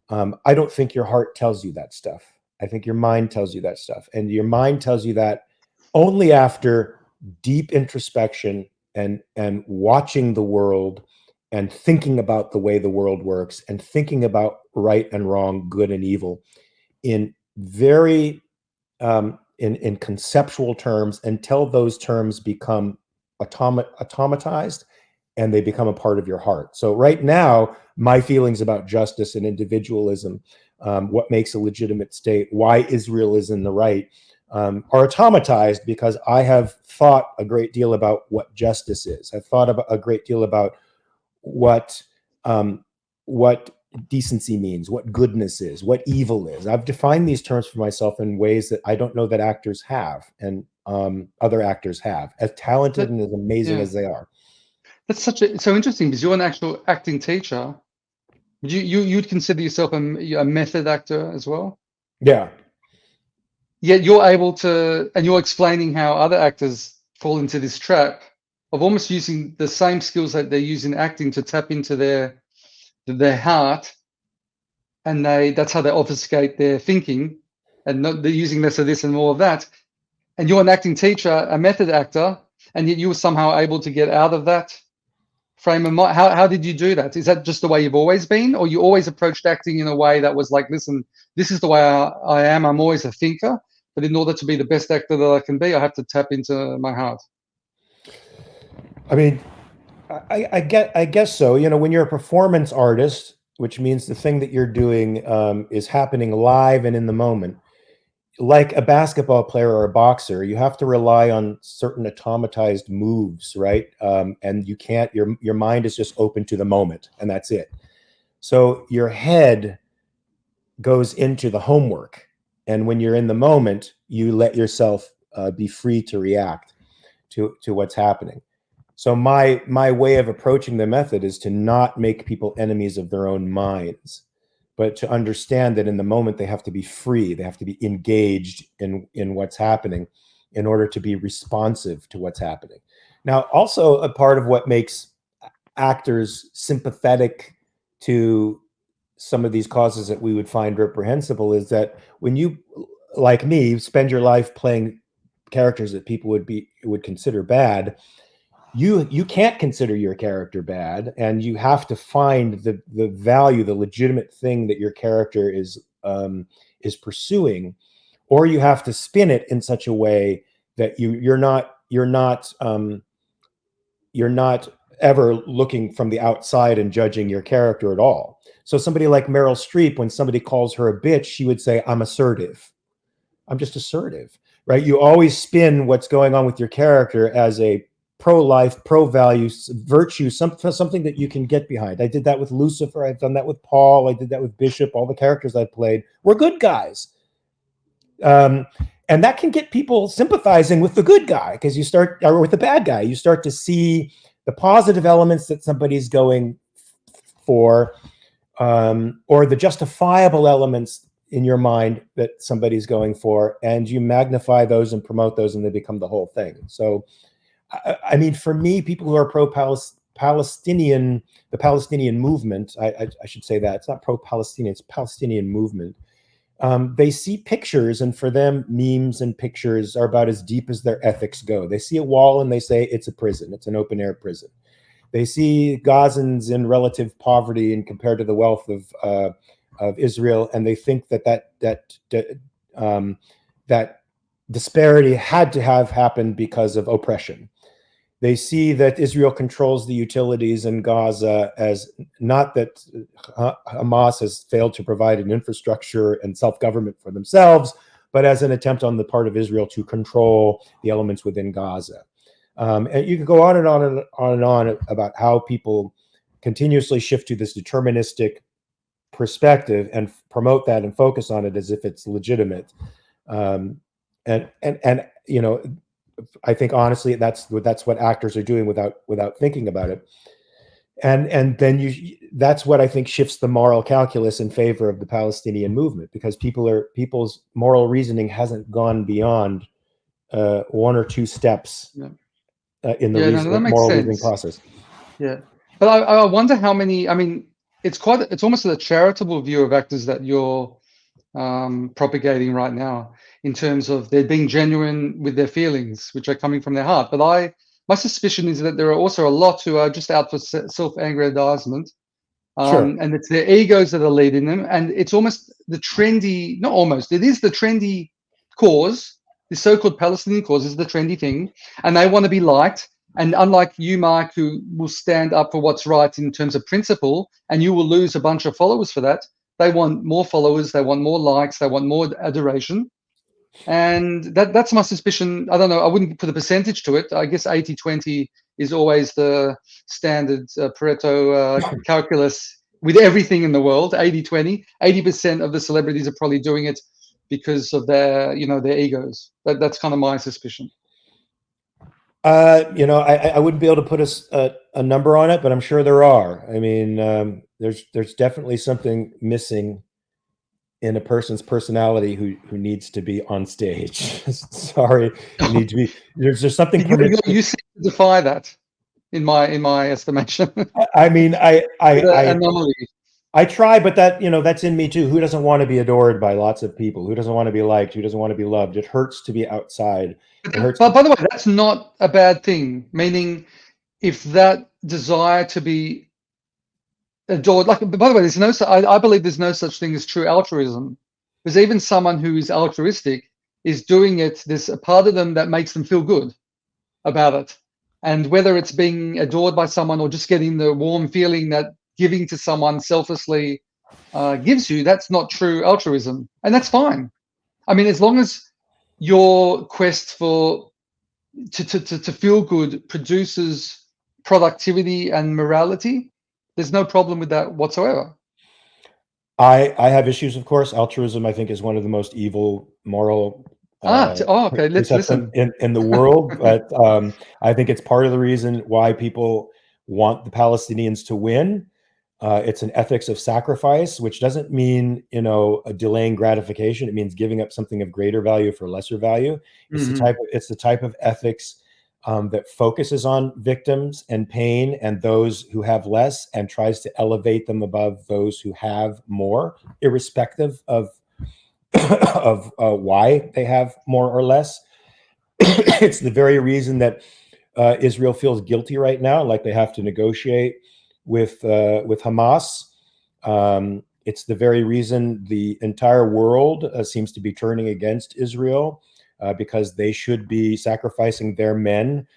I don't think your heart tells you that stuff. I think your mind tells you that stuff. And your mind tells you that only after deep introspection and watching the world and thinking about the way the world works and thinking about right and wrong, good and evil in very in conceptual terms until those terms become automatized and they become a part of your heart. So right now, my feelings about justice and individualism, what makes a legitimate state, why Israel is in the right, are automatized because I have thought a great deal about what justice is. I've thought about a great deal about what decency means, what goodness is, what evil is. I've defined these terms for myself in ways that I don't know that actors have, and other actors have, as talented and as amazing as they are. That's so interesting because you're an actual acting teacher. You'd consider yourself a method actor as well? Yeah. Yet you're able to, and you're explaining how other actors fall into this trap of almost using the same skills that they use in acting to tap into their heart, and that's how they obfuscate their thinking, and they're using less of this and more of that. And you're an acting teacher, a method actor, and yet you were somehow able to get out of that frame of mind. How did you do that? Is that just the way you've always been, or you always approached acting in a way that was like, listen, this is the way I am. I'm always a thinker, but in order to be the best actor that I can be, I have to tap into my heart. I mean, I guess so. You know, when you're a performance artist, which means the thing that you're doing is happening live and in the moment, like a basketball player or a boxer, you have to rely on certain automatized moves, right? And you can't. Your mind is just open to the moment, and that's it. So your head goes into the homework, and when you're in the moment, you let yourself be free to react to what's happening. So my way of approaching the method is to not make people enemies of their own minds, but to understand that in the moment they have to be free, they have to be engaged in what's happening in order to be responsive to what's happening. Now, also a part of what makes actors sympathetic to some of these causes that we would find reprehensible is that when you, like me, spend your life playing characters that people would consider bad, you can't consider your character bad, and you have to find the value, the legitimate thing that your character is pursuing, or you have to spin it in such a way that you're not ever looking from the outside and judging your character at all. So somebody like Meryl Streep, when somebody calls her a bitch, she would say, "I'm assertive. I'm just assertive," right? You always spin what's going on with your character as a pro-life, pro-value, virtue, something that you can get behind. I did that with Lucifer. I've done that with Paul. I did that with Bishop. All the characters I played were good guys. And that can get people sympathizing with the good guy because or with the bad guy. You start to see the positive elements that somebody's going for, or the justifiable elements in your mind that somebody's going for, and you magnify those and promote those, and they become the whole thing. So, I mean, for me, people who are pro-Palestinian, the Palestinian movement, I should say that it's not pro-Palestinian, it's Palestinian movement. They see pictures, and for them, memes and pictures are about as deep as their ethics go. They see a wall and they say it's a prison, it's an open air prison. They see Gazans in relative poverty and compared to the wealth of Israel, and they think that disparity had to have happened because of oppression. They see that Israel controls the utilities in Gaza as not that Hamas has failed to provide an infrastructure and self-government for themselves, but as an attempt on the part of Israel to control the elements within Gaza. And you can go on and on and on and on about how people continuously shift to this deterministic perspective and promote that and focus on it as if it's legitimate. And you know, I think honestly that's what actors are doing without thinking about it. And then that's what I think shifts the moral calculus in favor of the Palestinian movement, because people's moral reasoning hasn't gone beyond one or two steps in the moral reasoning process. Yeah, but I wonder how many. I mean, it's almost a charitable view of actors that you're propagating right now, in terms of they're being genuine with their feelings, which are coming from their heart. But my suspicion is that there are also a lot who are just out for self-aggrandizement, Sure. and it's their egos that are leading them. And it's almost the trendy, not almost, it is the trendy cause. The so-called Palestinian cause is the trendy thing, and they want to be liked. And unlike you, Mark, who will stand up for what's right in terms of principle, and you will lose a bunch of followers for that, they want more followers, they want more likes, they want more adoration. And that's my suspicion. I don't know, I wouldn't put a percentage to it. I guess 80-20 is always the standard Pareto calculus with everything in the world. 80-20, 80% of the celebrities are probably doing it because of their egos. That's kind of my suspicion. You know, I wouldn't be able to put a number on it, but I'm sure there are. I mean, there's definitely something missing in a person's personality who needs to be on stage. Sorry, you need to be. There's something. You seem to defy that, in my estimation. I mean, anomaly. I try, but that's in me too. Who doesn't want to be adored by lots of people? Who doesn't want to be liked? Who doesn't want to be loved? It hurts to be outside. It hurts. But by the way, that's not a bad thing. Meaning, if that desire to be adored, like, by the way, I believe there's no such thing as true altruism, because even someone who is altruistic is doing it. There's a part of them that makes them feel good about it, and whether it's being adored by someone or just getting the warm feeling that giving to someone selflessly gives you, that's not true altruism, and that's fine. I mean, as long as your quest to feel good produces productivity and morality, there's no problem with that whatsoever. I have issues, of course. Altruism, I think, is one of the most evil moral okay, let's listen. in the world. But I think it's part of the reason why people want the Palestinians to win. It's an ethics of sacrifice, which doesn't mean, a delaying gratification. It means giving up something of greater value for lesser value. It's the type of ethics that focuses on victims and pain and those who have less, and tries to elevate them above those who have more, irrespective of why they have more or less. It's the very reason that Israel feels guilty right now, like they have to negotiate with Hamas. It's the very reason the entire world seems to be turning against Israel, because they should be sacrificing their men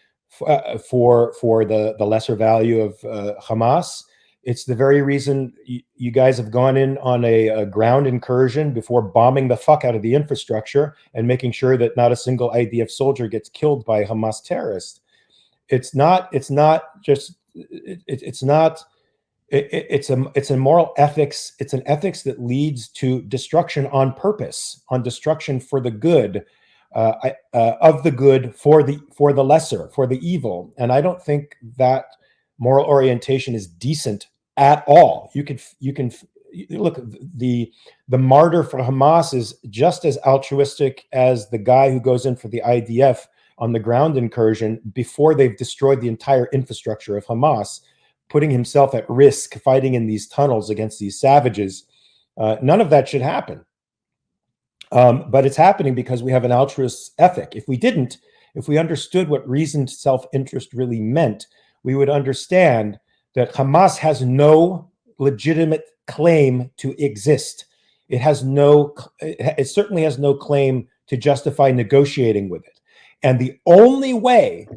for the lesser value of Hamas. It's the very reason you guys have gone in on a ground incursion before bombing the fuck out of the infrastructure and making sure that not a single IDF soldier gets killed by Hamas terrorists. It's a moral ethics. It's an ethics that leads to destruction on purpose, on destruction for the good, of the good for the lesser, for the evil. And I don't think that moral orientation is decent at all. You can look, the martyr for Hamas is just as altruistic as the guy who goes in for the IDF on the ground incursion before they've destroyed the entire infrastructure of Hamas, putting himself at risk, fighting in these tunnels against these savages. None of that should happen. But it's happening because we have an altruist ethic. If we understood what reasoned self-interest really meant, we would understand that Hamas has no legitimate claim to exist. It has no, it certainly has no claim to justify negotiating with it. And the only way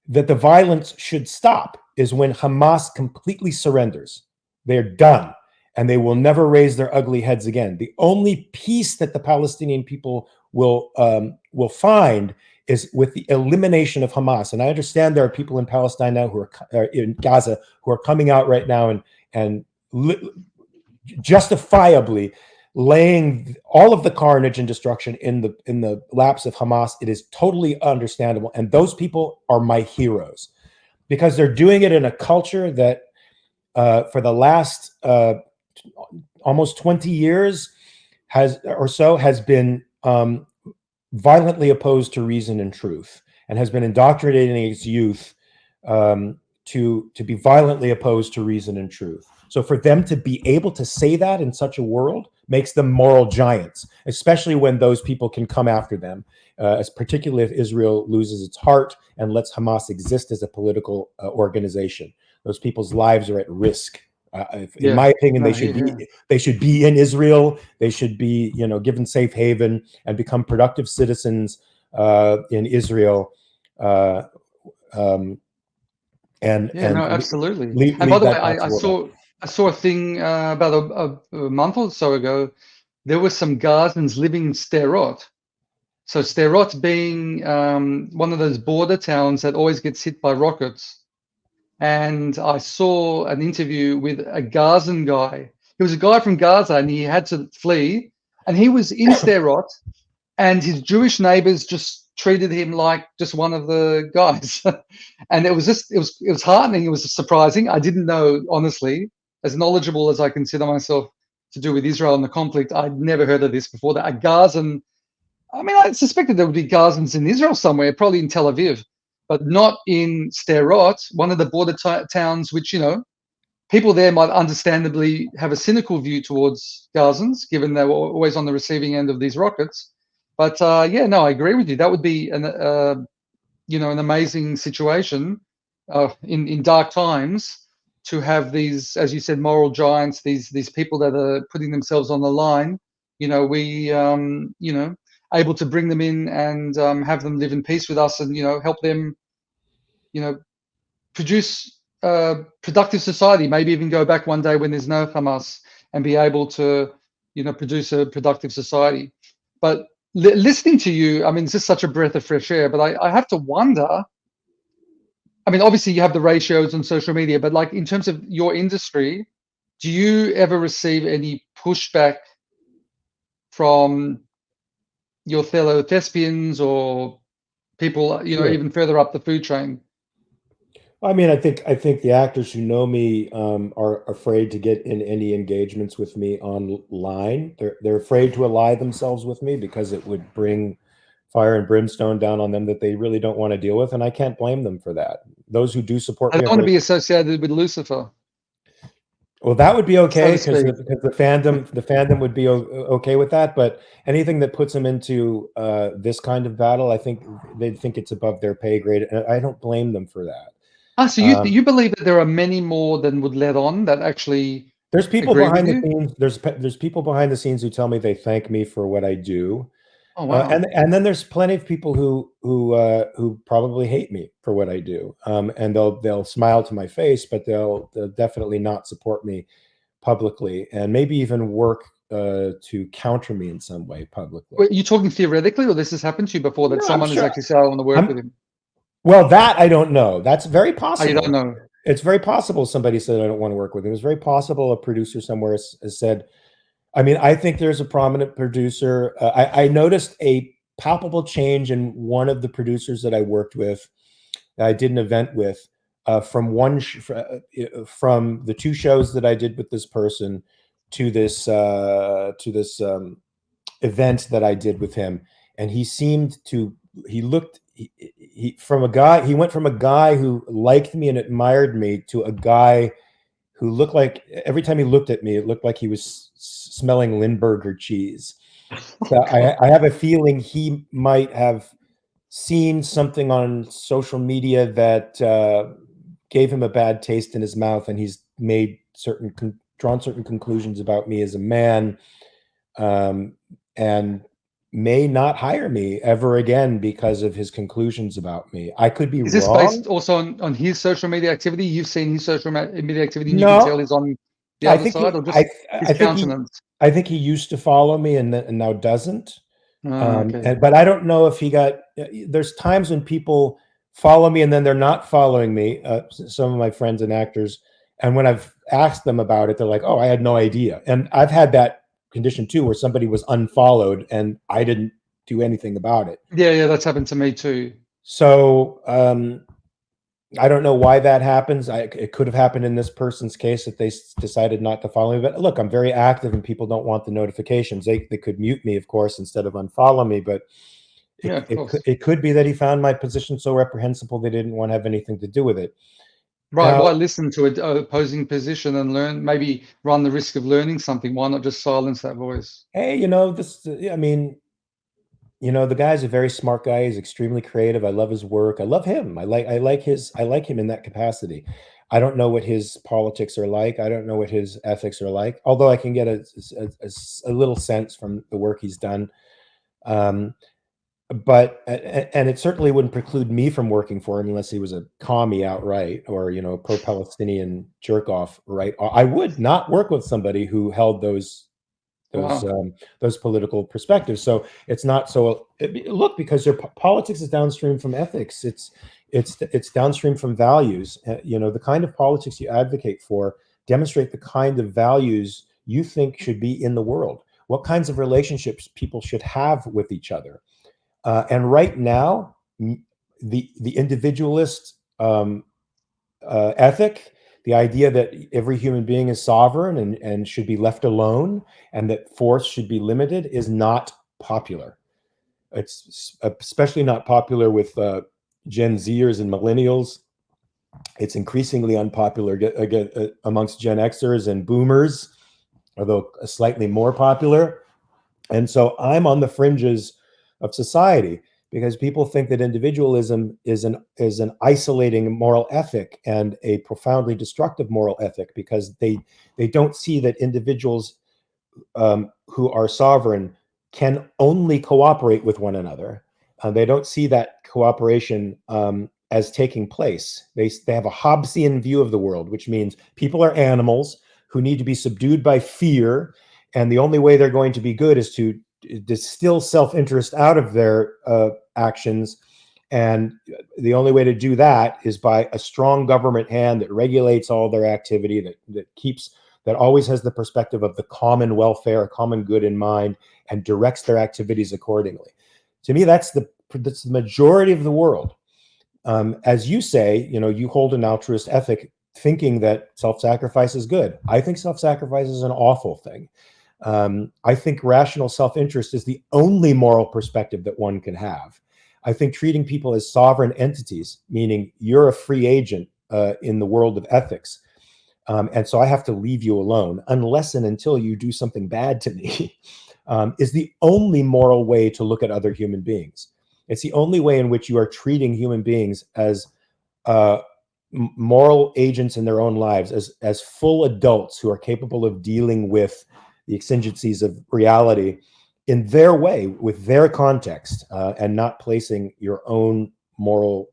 that the violence should stop is when Hamas completely surrenders. They're done, and they will never raise their ugly heads again. The only peace that the Palestinian people will find is with the elimination of Hamas. And I understand there are people in Palestine now who are in Gaza who are coming out right now and justifiably laying all of the carnage and destruction in the laps of Hamas. It is totally understandable, and those people are my heroes because they're doing it in a culture that for the last almost 20 years has been violently opposed to reason and truth, and has been indoctrinating its youth to be violently opposed to reason and truth. So for them to be able to say that in such a world makes them moral giants, especially when those people can come after them, as particularly if Israel loses its heart and lets Hamas exist as a political organization. Those people's lives are at risk. In my opinion, they should be in Israel. They should be, given safe haven and become productive citizens in Israel. Absolutely. And by the way, I saw a thing about a month or so ago. There were some Gazans living in Sderot. So Sderot being one of those border towns that always gets hit by rockets. And I saw an interview with a Gazan guy. He was a guy from Gaza, and he had to flee. And he was in Sderot, and his Jewish neighbors just treated him like just one of the guys. And it was heartening. It was surprising. I didn't know, honestly, as knowledgeable as I consider myself to do with Israel and the conflict, I'd never heard of this before. That a Gazan, I mean, I suspected there would be Gazans in Israel somewhere, probably in Tel Aviv, but not in Sderot, one of the border towns, which, people there might understandably have a cynical view towards Gazans, given they were always on the receiving end of these rockets. But I agree with you. That would be an amazing situation in dark times to have these, as you said, moral giants, these people that are putting themselves on the line. Able to bring them in and have them live in peace with us, and help them, produce productive society. Maybe even go back one day when there's no Hamas and be able to, produce a productive society. But listening to you, I mean, it's just such a breath of fresh air. But I have to wonder. I mean, obviously you have the ratios on social media, but like in terms of your industry, do you ever receive any pushback from your fellow thespians or people, Sure. even further up the food chain? I mean, I think the actors who know me are afraid to get in any engagements with me online. They're afraid to ally themselves with me because it would bring fire and brimstone down on them that they really don't want to deal with, and I can't blame them for that. Those who do support I me, don't want to be associated with Lucifer. well, that would be okay So because the fandom would be okay with that. But anything that puts them into this kind of battle, I think they'd think it's above their pay grade, and I don't blame them for that. So you believe that there are many more than would let on that actually there's people agree behind with the you? scenes. There's people behind the scenes who tell me they thank me for what I do. Oh wow! And then there's plenty of people who probably hate me for what I do, and they'll smile to my face, but they'll definitely not support me publicly, and maybe even work to counter me in some way publicly. Wait, you talking theoretically, or this has happened to you before that No, someone has actually said, "I want to work with him"? Well, that I don't know. That's very Oh, possible. you don't know. It's very possible somebody said I don't want to work with him. It's very possible a producer somewhere has said. I mean, I think there's a prominent producer. I noticed a palpable change in one of the producers that I worked with, that I did an event with, from from the two shows that I did with this person to this event that I did with him, and he seemed to he looked he from a guy he went from a guy who liked me and admired me to a guy who looked like every time he looked at me, it looked like he was smelling Lindbergh cheese. So I have a feeling he might have seen something on social media that gave him a bad taste in his mouth, and he's made drawn certain conclusions about me as a man, and may not hire me ever again because of his conclusions about me. I could be Is this wrong. based also on his social media activity? You've seen his social media activity, and you can tell No, he's on the I other think side, he, or just his I think he, countenance? I think he used to follow me and now doesn't. Okay. But I don't know if he got. There's times when people follow me and then they're not following me. Some of my friends and actors, and when I've asked them about it, they're like, "Oh, I had no idea." And I've had that condition too, where somebody was unfollowed and I didn't do anything about it. Yeah, that's happened to me too. So I don't know why that happens. It could have happened in this person's case that they decided not to follow me. But look, I'm very active and people don't want the notifications. They could mute me, of course, instead of unfollow me. But Yeah, of course. it could be that he found my position so reprehensible they didn't want to have anything to do with it. Right. Now, Why listen to an opposing position and learn? Maybe run the risk of learning something. Why not just silence that voice? hey, this, I mean, the guy's a very smart guy. He's extremely creative. I love his work. I love him. I like him in that capacity. I don't know what his politics are like. I don't know what his ethics are like, although I can get a little sense from the work he's done. Um, but and it certainly wouldn't preclude me from working for him unless he was a commie outright, or pro-Palestinian jerk off, right? I would not work with somebody who held those Wow. um, those political perspectives. So it's not so. Look, because your politics is downstream from ethics. It's downstream from values. The kind of politics you advocate for demonstrate the kind of values you think should be in the world. What kinds of relationships people should have with each other. And right now, the individualist ethic, the idea that every human being is sovereign and should be left alone, and that force should be limited, is not popular. It's especially not popular with Gen Zers and millennials. It's increasingly unpopular again amongst Gen Xers and boomers, although slightly more popular. And so I'm on the fringes of society because people think that individualism is an isolating moral ethic and a profoundly destructive moral ethic, because they don't see that individuals who are sovereign can only cooperate with one another. They don't see that cooperation as taking place. They have a Hobbesian view of the world, which means people are animals who need to be subdued by fear, and the only way they're going to be good is to distill self-interest out of their actions. And the only way to do that is by a strong government hand that regulates all their activity, that always has the perspective of the common welfare, common good in mind, and directs their activities accordingly. To me, that's the majority of the world. As you say, you hold an altruist ethic, thinking that self-sacrifice is good. I think self-sacrifice is an awful thing. I think rational self-interest is the only moral perspective that one can have. I think treating people as sovereign entities, meaning you're a free agent in the world of ethics, and so I have to leave you alone unless and until you do something bad to me, is the only moral way to look at other human beings. It's the only way in which you are treating human beings as moral agents in their own lives, as full adults who are capable of dealing with the exigencies of reality in their way, with their context, and not placing your own moral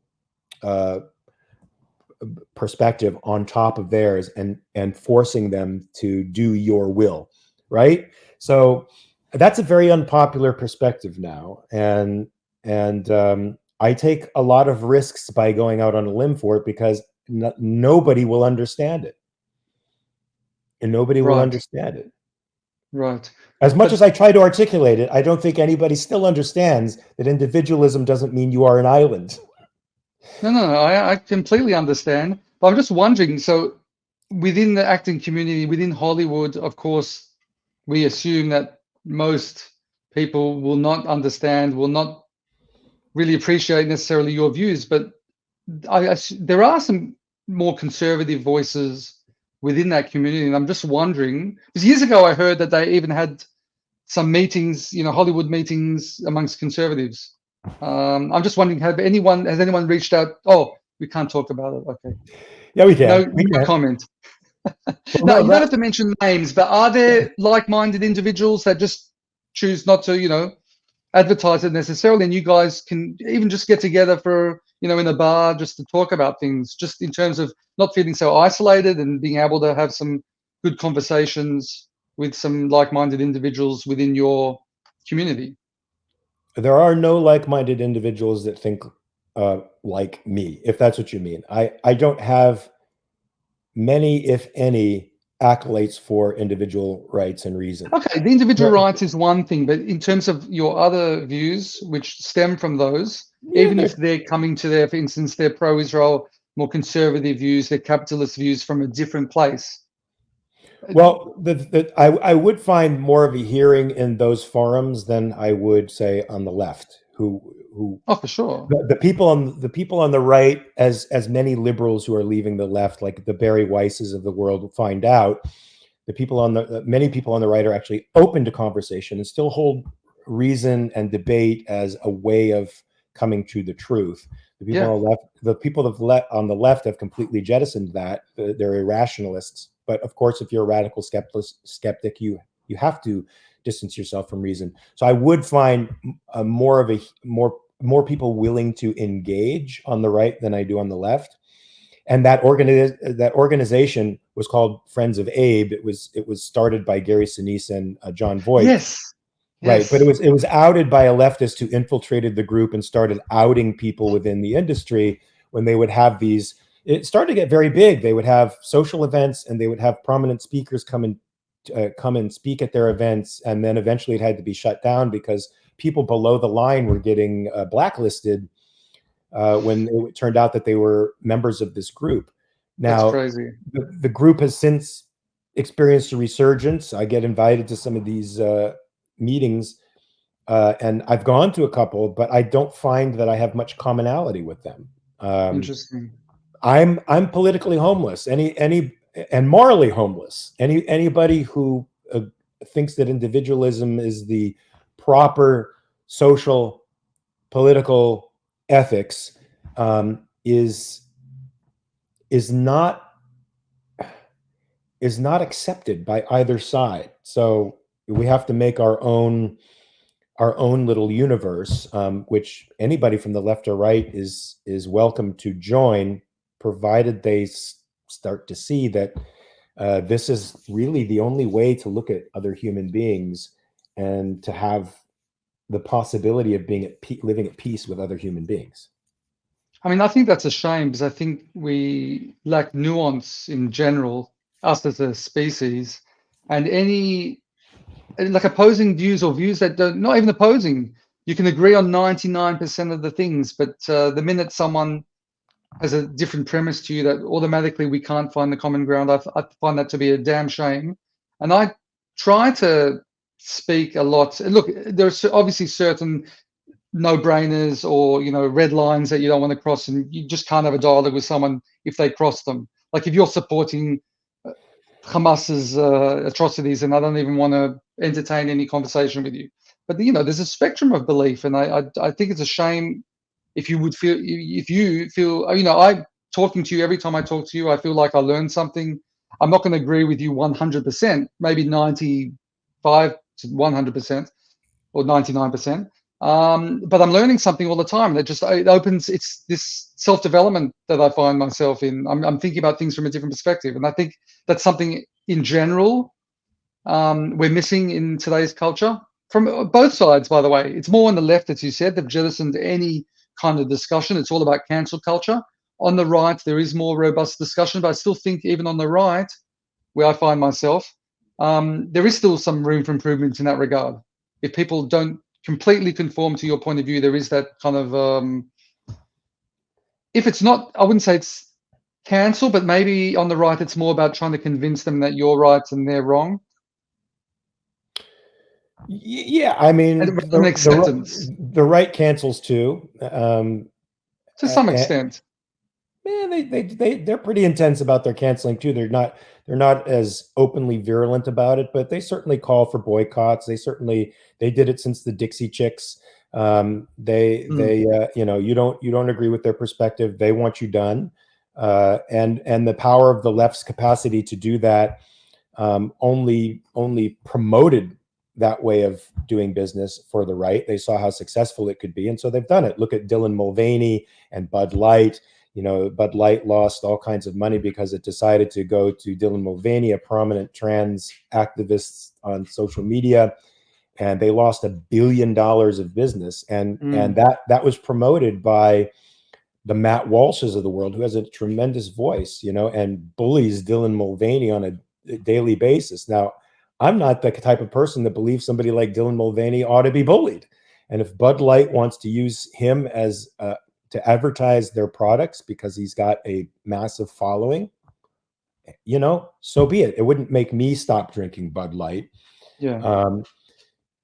perspective on top of theirs and forcing them to do your will, right? So that's a very unpopular perspective now, and I take a lot of risks by going out on a limb for it, because nobody will understand it, and nobody will Right. understand it. Right. As much as But I try to articulate it, I don't think anybody still understands that individualism doesn't mean you are an island. no. I completely understand. But I'm just wondering. So, within the acting community, within Hollywood, of course, we assume that most people will not understand, will not really appreciate necessarily your views. But there are some more conservative voices within that community, and I'm just wondering, because years ago I heard that they even had some meetings, Hollywood meetings amongst conservatives. I'm just wondering, has anyone reached out? Oh, we can't talk about it. Okay. Yeah, we No, can. We no can. comment. Well, No, no, you don't have to mention names, but are there like-minded individuals that just choose not to, advertise it necessarily, and you guys can even just get together for, in a bar just to talk about things, just in terms of not feeling so isolated and being able to have some good conversations with some like-minded individuals within your community? there are no like-minded individuals that think like me, if that's what you mean. I don't have many, if any, accolades for individual rights and reason. Okay, the individual rights is one thing, but in terms of your other views, which stem from those, Yeah, even if there, they're coming to their, for instance, their pro-Israel, more conservative views, their capitalist views from a different place. well, I would find more of a hearing in those forums than I would say on the left, who Oh, for sure. the people on the right, as many liberals who are leaving the left, like the Barry Weisses of the world, find out, the people on the many people on the right are actually open to conversation and still hold reason and debate as a way of coming to the truth. The people Yeah, on the left, on the left have completely jettisoned that. They're irrationalists. But of course, if you're a radical skeptic, you have to distance yourself from reason. So I would find more people willing to engage on the right than I do on the left. And that organization was called Friends of Abe. It was started by Gary Sinise and John Voight. yes, Right, but it yes, was it was outed by a leftist who infiltrated the group and started outing people within the industry when they would have these. It started to get very big. They would have social events and they would have prominent speakers come and speak at their events, and then eventually it had to be shut down because people below the line were getting blacklisted when it turned out that they were members of this group. that's Now, crazy. the group has since experienced a resurgence. I get invited to some of these meetings, and I've gone to a couple, but I don't find that I have much commonality with them. Um, Interesting. I'm politically homeless. Any and morally homeless. Anybody who thinks that individualism is the proper social political ethics is is not is not accepted by either side. So we have to make our own little universe, which anybody from the left or right is welcome to join, provided they start to see that this is really the only way to look at other human beings and to have the possibility of being living at peace with other human beings. I mean, I think that's a shame because I think we lack nuance in general, us as a species, and any like opposing views or views that don't, not even opposing, you can agree on 99% of the things, but the minute someone has a different premise to you, that automatically we can't find the common ground. I find that to be a damn shame. And I try to speak a lot. Look, there's obviously certain no-brainers or red lines that you don't want to cross, and you just can't have a dialogue with someone if they cross them. Like if you're supporting Hamas's atrocities, and I don't even want to entertain any conversation with you. But there's a spectrum of belief, and I think it's a shame if you feel I talking to you every time I talk to you, I feel like I learned something. I'm not going to agree with you 100%, maybe 95 to 100% or 99%. But I'm learning something all the time. It opens. It's this self-development that I find myself in. I'm thinking about things from a different perspective, and I think that's something in general we're missing in today's culture from both sides. By the way, it's more on the left, as you said. They've jettisoned any kind of discussion. It's all about cancel culture. On the right, there is more robust discussion, but I still think even on the right, where I find myself, there is still some room for improvement in that regard. If people don't completely conform to your point of view, there is that kind of, if it's not, I wouldn't say it's cancel, but maybe on the right, it's more about trying to convince them that you're right and they're wrong. Yeah, I mean And an acceptance the right cancels too. to some extent. Man, they're pretty intense about their canceling too. They're not as openly virulent about it, but they certainly call for boycotts. They did it since the Dixie Chicks. Mm. You don't agree with their perspective. They want you done. and the power of the left's capacity to do that only promoted that way of doing business for the right. They saw how successful it could be, and so they've done it. Look at Dylan Mulvaney and Bud Light. You know, Bud Light lost all kinds of money because it decided to go to Dylan Mulvaney, a prominent trans activist on social media, and they lost $1 billion of business. And that was promoted by the Matt Walshes of the world, who has a tremendous voice, you know, and bullies Dylan Mulvaney on a daily basis. Now, I'm not the type of person that believes somebody like Dylan Mulvaney ought to be bullied. And if Bud Light wants to use him as to advertise their products because he's got a massive following, you know, so be it. It wouldn't make me stop drinking Bud Light. Yeah.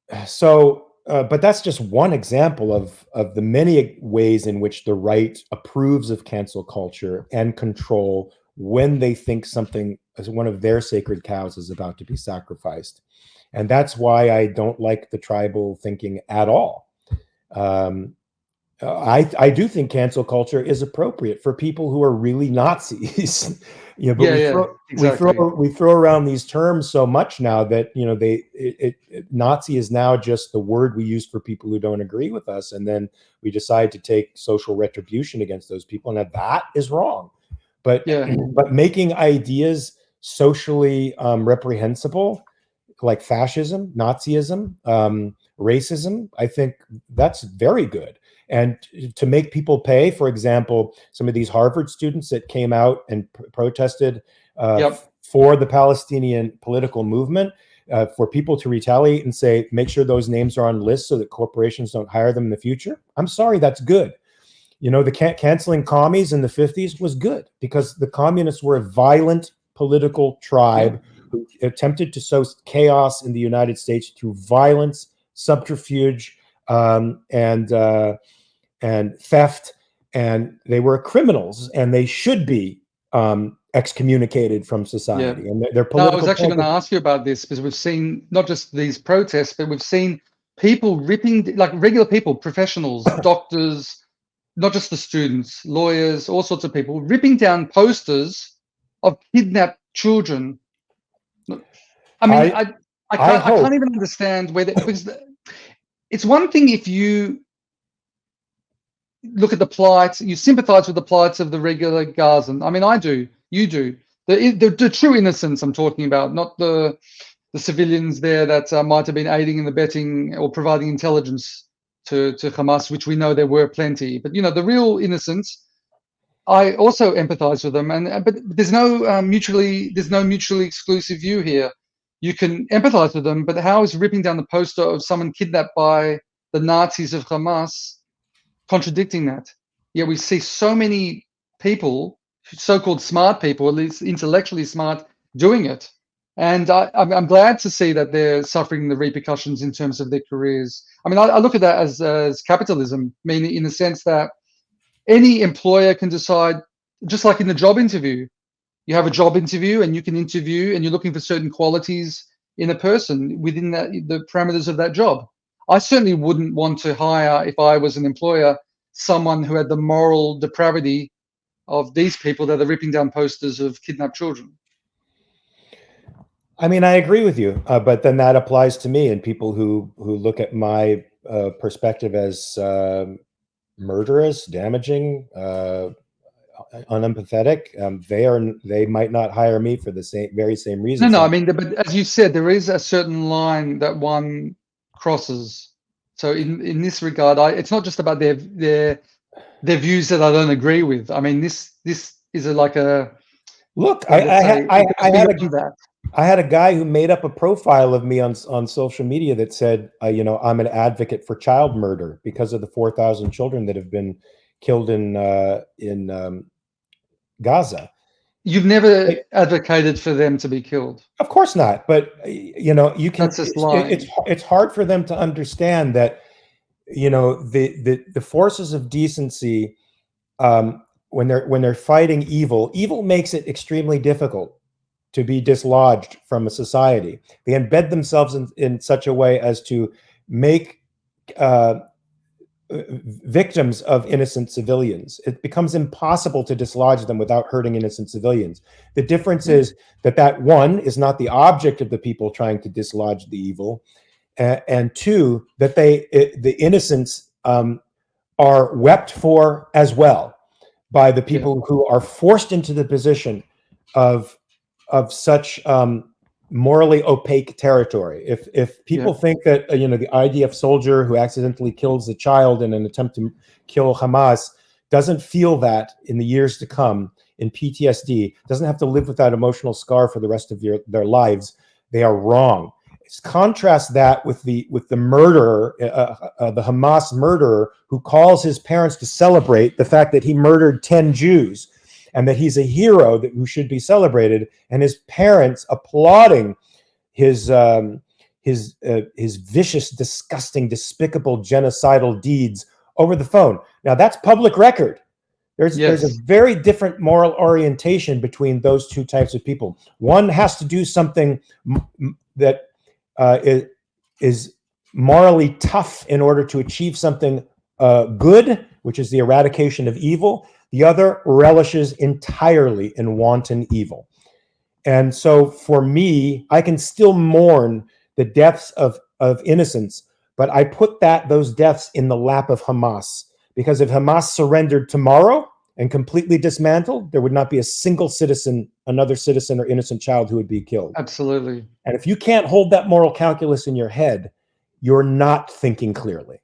But that's just one example of the many ways in which the right approves of cancel culture and control when they think something as one of their sacred cows is about to be sacrificed. And that's why I don't like the tribal thinking at all. I do think cancel culture is appropriate for people who are really Nazis. You know, but exactly. we throw around these terms so much now that, you know, Nazi is now just the word we use for people who don't agree with us, and then we decide to take social retribution against those people, and that is wrong. But but making ideas socially reprehensible, like fascism, Nazism, racism, I think that's very good. And to make people pay, for example, some of these Harvard students that came out and protested for the Palestinian political movement, for people to retaliate and say, make sure those names are on lists so that corporations don't hire them in the future. I'm sorry, that's good. You know, the canceling commies in the 50s was good because the communists were a violent political tribe who attempted to sow chaos in the United States through violence, subterfuge, and theft, and they were criminals, and they should be excommunicated from society. And their political. No, I was actually going to ask you about this because we've seen not just these protests, but we've seen people ripping, like regular people, professionals, doctors, not just the students, lawyers, all sorts of people, ripping down posters of kidnapped children. I mean, I can't even understand whether, because it's one thing if you look at the plight, you sympathize with the plights of the regular Gazan. I mean, I do, you do. The true innocents I'm talking about, not the civilians there that might have been aiding and abetting or providing intelligence to Hamas, which we know there were plenty. But you know, the real innocents, I also empathize with them. But there's no mutually exclusive view here. You can empathize with them, but how is ripping down the poster of someone kidnapped by the Nazis of Hamas contradicting that? Yeah, we see so many people, so-called smart people, at least intellectually smart, doing it. And I'm glad to see that they're suffering the repercussions in terms of their careers. I mean, I look at that as capitalism, meaning in the sense that any employer can decide, just like in the job interview, you have a job interview and you can interview and you're looking for certain qualities in a person within the parameters of that job. I certainly wouldn't want to hire, if I was an employer, someone who had the moral depravity of these people that are ripping down posters of kidnapped children. I mean, I agree with you, but then that applies to me and people who look at my perspective as murderous, damaging, unempathetic. They might not hire me for the very same reason. No. I mean, but as you said, there is a certain line that one crosses. So in this regard, it's not just about their views that I don't agree with. I mean, this is like a look. I had a guy who made up a profile of me on social media that said, you know, I'm an advocate for child murder because of the 4,000 children that have been killed in Gaza. You've never advocated for them to be killed. Of course not. But you know, you can. That's just lying. It's hard for them to understand that, you know, the forces of decency, when they're fighting evil makes it extremely difficult to be dislodged from a society. They embed themselves in such a way as to make victims of innocent civilians. It becomes impossible to dislodge them without hurting innocent civilians. The difference is that one is not the object of the people trying to dislodge the evil, and two, that the innocents are wept for as well by the people who are forced into the position of such morally opaque territory. If people think that the IDF soldier who accidentally kills a child in an attempt to kill Hamas doesn't feel that in the years to come in PTSD, doesn't have to live with that emotional scar for the rest of their lives, they are wrong. Contrast that with the murderer, the Hamas murderer, who calls his parents to celebrate the fact that he murdered 10 Jews and that he's a hero who should be celebrated, and his parents applauding his vicious, disgusting, despicable, genocidal deeds over the phone. Now that's public record. There's a very different moral orientation between those two types of people. One has to do something that is morally tough in order to achieve something good, which is the eradication of evil. The other relishes entirely in wanton evil. And so for me, I can still mourn the deaths of innocents, but I put those deaths in the lap of Hamas, because if Hamas surrendered tomorrow and completely dismantled, there would not be a single another citizen or innocent child who would be killed. Absolutely. And if you can't hold that moral calculus in your head, you're not thinking clearly.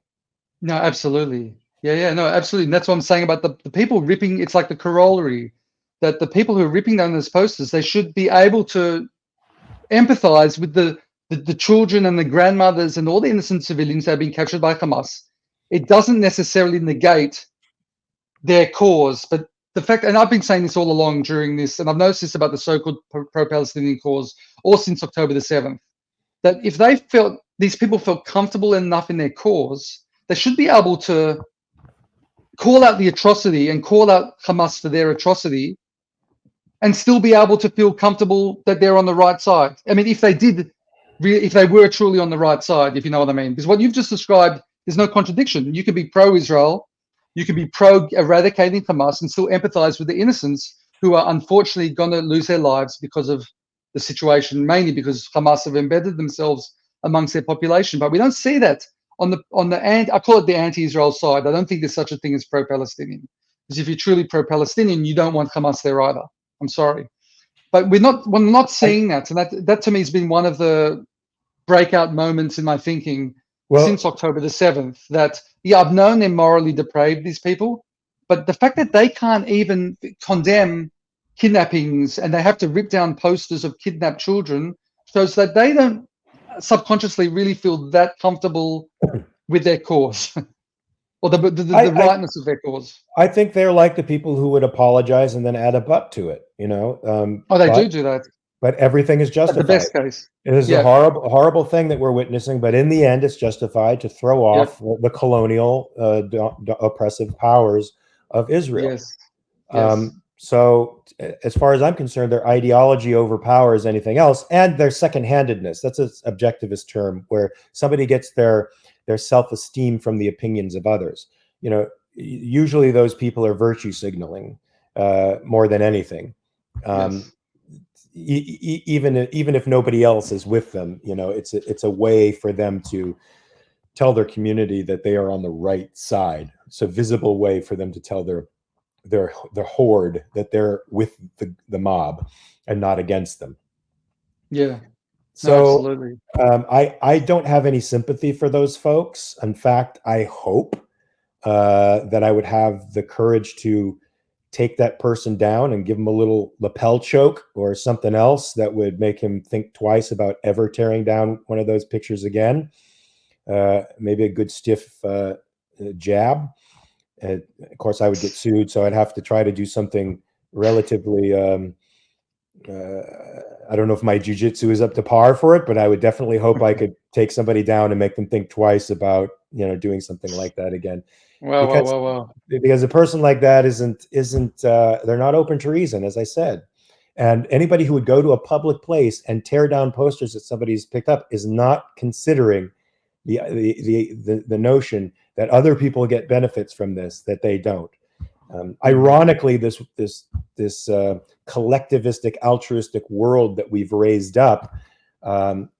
No, absolutely. Yeah, no, absolutely. And that's what I'm saying about the people ripping. It's like the corollary that the people who are ripping down those posters, they should be able to empathize with the children and the grandmothers and all the innocent civilians that have been captured by Hamas. It doesn't necessarily negate their cause, but the fact, and I've been saying this all along during this, and I've noticed this about the so-called pro-Palestinian cause, all since October the 7th, that if these people felt comfortable enough in their cause, they should be able to call out the atrocity and call out Hamas for their atrocity and still be able to feel comfortable that they're on the right side. I mean, if they were truly on the right side, if you know what I mean. Because what you've just described, there's no contradiction. You could be pro-Israel, you could be pro-eradicating Hamas and still empathize with the innocents who are unfortunately going to lose their lives because of the situation, mainly because Hamas have embedded themselves amongst their population. But we don't see that on the I call it the anti-Israel side. I don't think there's such a thing as pro-Palestinian. Because if you're truly pro-Palestinian, you don't want Hamas there either. I'm sorry. But we're not seeing that. And that to me has been one of the breakout moments in my thinking since October the 7th, that, I've known they're morally depraved, these people, but the fact that they can't even condemn kidnappings and they have to rip down posters of kidnapped children shows that they don't subconsciously really feel that comfortable with their cause or the rightness of their cause. I think they're like the people who would apologize and then add a but to it, They do that. But everything is justified. The best case. It is a horrible thing that we're witnessing, but in the end, it's justified to throw off the colonial, oppressive powers of Israel. Yes. So, as far as I'm concerned, their ideology overpowers anything else, and their second-handedness. That's an objectivist term, where somebody gets their self-esteem from the opinions of others. Usually those people are virtue signaling more than anything. Even if nobody else is with them, it's a way for them to tell their community that they are on the right side. It's a visible way for them to tell their horde that they're with the mob and not against them. Yeah. So absolutely. I don't have any sympathy for those folks. In fact, I hope that I would have the courage to take that person down and give him a little lapel choke or something else that would make him think twice about ever tearing down one of those pictures again. Maybe a good stiff jab. Of course, I would get sued, so I'd have to try to do something relatively. I don't know if my jiu-jitsu is up to par for it, but I would definitely hope I could take somebody down and make them think twice about doing something like that again. Wow. Because a person like that isn't they're not open to reason, as I said. And anybody who would go to a public place and tear down posters that somebody's picked up is not considering the notion that other people get benefits from this that they don't. Ironically, this collectivistic, altruistic world that we've raised up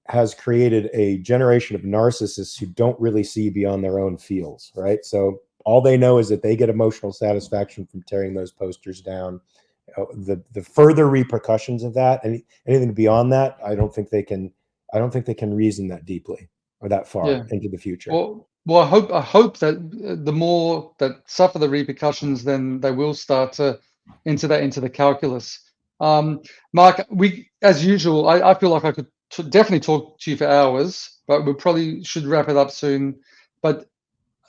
has created a generation of narcissists who don't really see beyond their own feels, right? So all they know is that they get emotional satisfaction from tearing those posters down. The further repercussions of that, and anything beyond that, I don't think they can reason that deeply or that far into the future. Well, I hope that the more that suffer the repercussions, then they will start to enter that into the calculus. Mark, as usual, I feel like I could definitely talk to you for hours, but we probably should wrap it up soon. But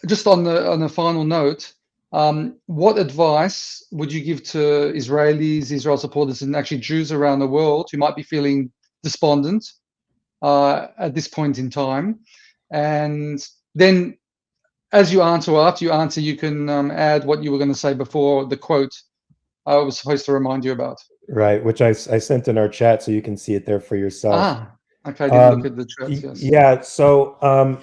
just on the final note, what advice would you give to Israelis, Israel supporters, and actually Jews around the world who might be feeling despondent at this point in time? And then, as you answer, after you answer, you can add what you were going to say before the quote I was supposed to remind you about. Right, which I sent in our chat, so you can see it there for yourself. Ah, okay. I didn't look at the chat. Yes. Yeah. So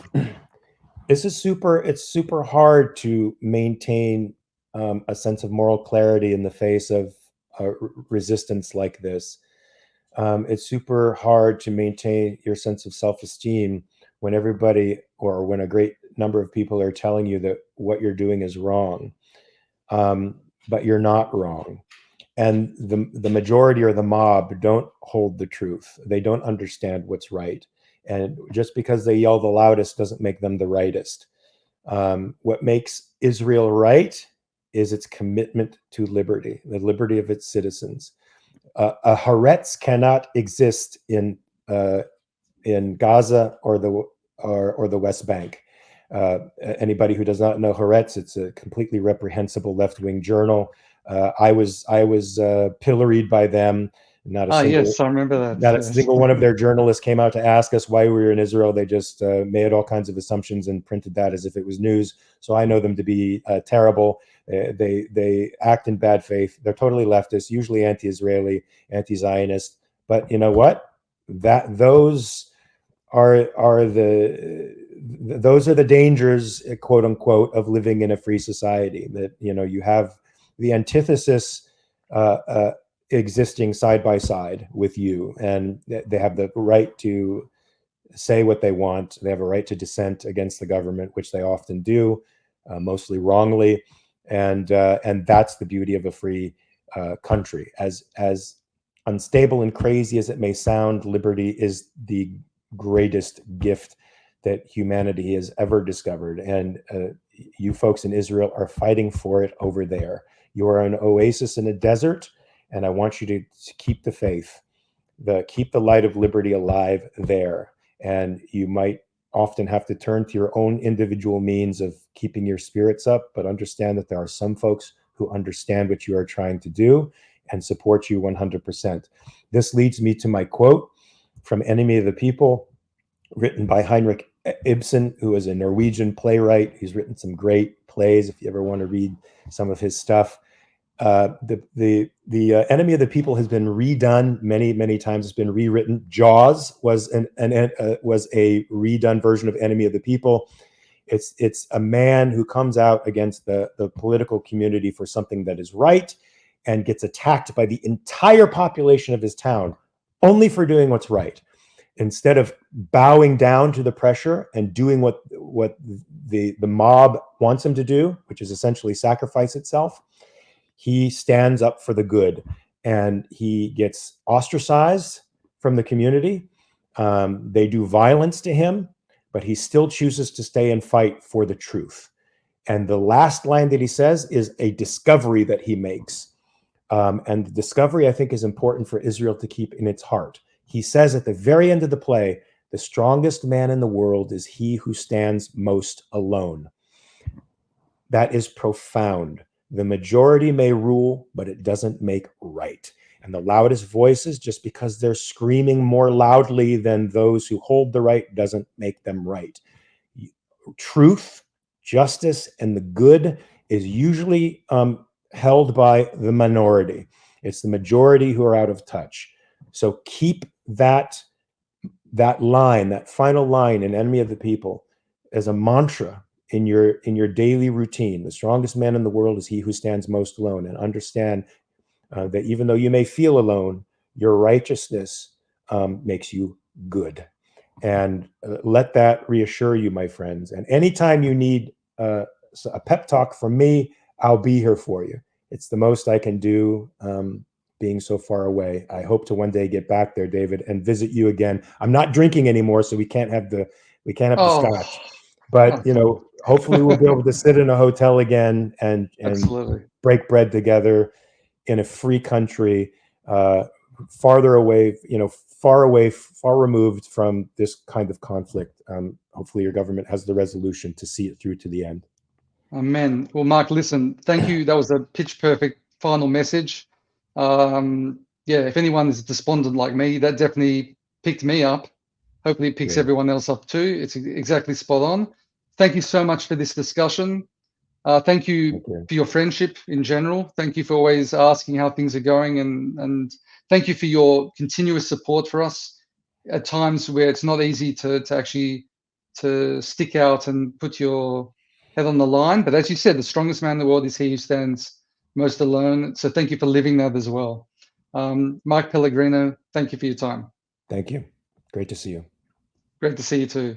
it's super hard to maintain a sense of moral clarity in the face of resistance like this. It's super hard to maintain your sense of self-esteem when everybody, or when a great number of people, are telling you that what you're doing is wrong, but you're not wrong. And the majority or the mob don't hold the truth. They don't understand what's right. And just because they yell the loudest doesn't make them the rightest. What makes Israel right is its commitment to liberty, the liberty of its citizens. A Haaretz cannot exist in Gaza or the West Bank. Anybody who does not know Haaretz, it's a completely reprehensible left-wing journal. I was pilloried by them. Not a single, yes, I remember that. not a single one of their journalists came out to ask us why we were in Israel. They just made all kinds of assumptions and printed that as if it was news. So I know them to be terrible. They act in bad faith. They're totally leftist, usually anti-Israeli, anti-Zionist. But you know what? Those are the dangers, quote unquote, of living in a free society. That you have the antithesis existing side by side with you, and they have the right to say what they want. They have a right to dissent against the government, which they often do, mostly wrongly, and that's the beauty of a free country. As unstable and crazy as it may sound, liberty is the greatest gift that humanity has ever discovered, and you folks in Israel are fighting for it over there. You are an oasis in a desert, and I want you to keep the faith, keep the light of liberty alive there. And you might often have to turn to your own individual means of keeping your spirits up, but understand that there are some folks who understand what you are trying to do and support you 100%. This leads me to my quote from Enemy of the People, written by Heinrich Ibsen, who is a Norwegian playwright. He's written some great plays if you ever want to read some of his stuff. The Enemy of the People has been redone many times. It's been rewritten. Jaws was was a redone version of Enemy of the People. It's a man who comes out against the political community for something that is right, and gets attacked by the entire population of his town only for doing what's right. Instead of bowing down to the pressure and doing what the mob wants him to do, which is essentially sacrifice itself, he stands up for the good, and he gets ostracized from the community. They do violence to him, but he still chooses to stay and fight for the truth. And the last line that he says is a discovery that he makes. And the discovery, I think, is important for Israel to keep in its heart. He says at the very end of the play, the strongest man in the world is he who stands most alone. That is profound. The majority may rule, but it doesn't make right. And the loudest voices, just because they're screaming more loudly than those who hold the right, doesn't make them right. Truth, justice, and the good is usually held by the minority. It's the majority who are out of touch. So keep that line, that final line in Enemy of the People, as a mantra in your daily routine. The strongest man in the world is he who stands most alone. And understand that even though you may feel alone, your righteousness makes you good. And let that reassure you, my friends. And anytime you need a pep talk from me, I'll be here for you. It's the most I can do, being so far away. I hope to one day get back there, David, and visit you again. I'm not drinking anymore, so we can't have the Oh, scotch. But hopefully we'll be able to sit in a hotel again and absolutely. break bread together in a free country, farther away, far removed from this kind of conflict. Hopefully your government has the resolution to see it through to the end. Amen. Well, Mark, listen, thank you. That was a pitch perfect final message. Yeah, if anyone is despondent like me, that definitely picked me up. Hopefully it picks everyone else up too. It's exactly spot on. Thank you so much for this discussion. Thank you for your friendship in general. Thank you for always asking how things are going, and thank you for your continuous support for us at times where it's not easy to actually to stick out and put your head on the line. But as you said, the strongest man in the world is he who stands most alone. So thank you for living that as well. Mark Pellegrino, thank you for your time. Thank you. Great to see you. Great to see you too.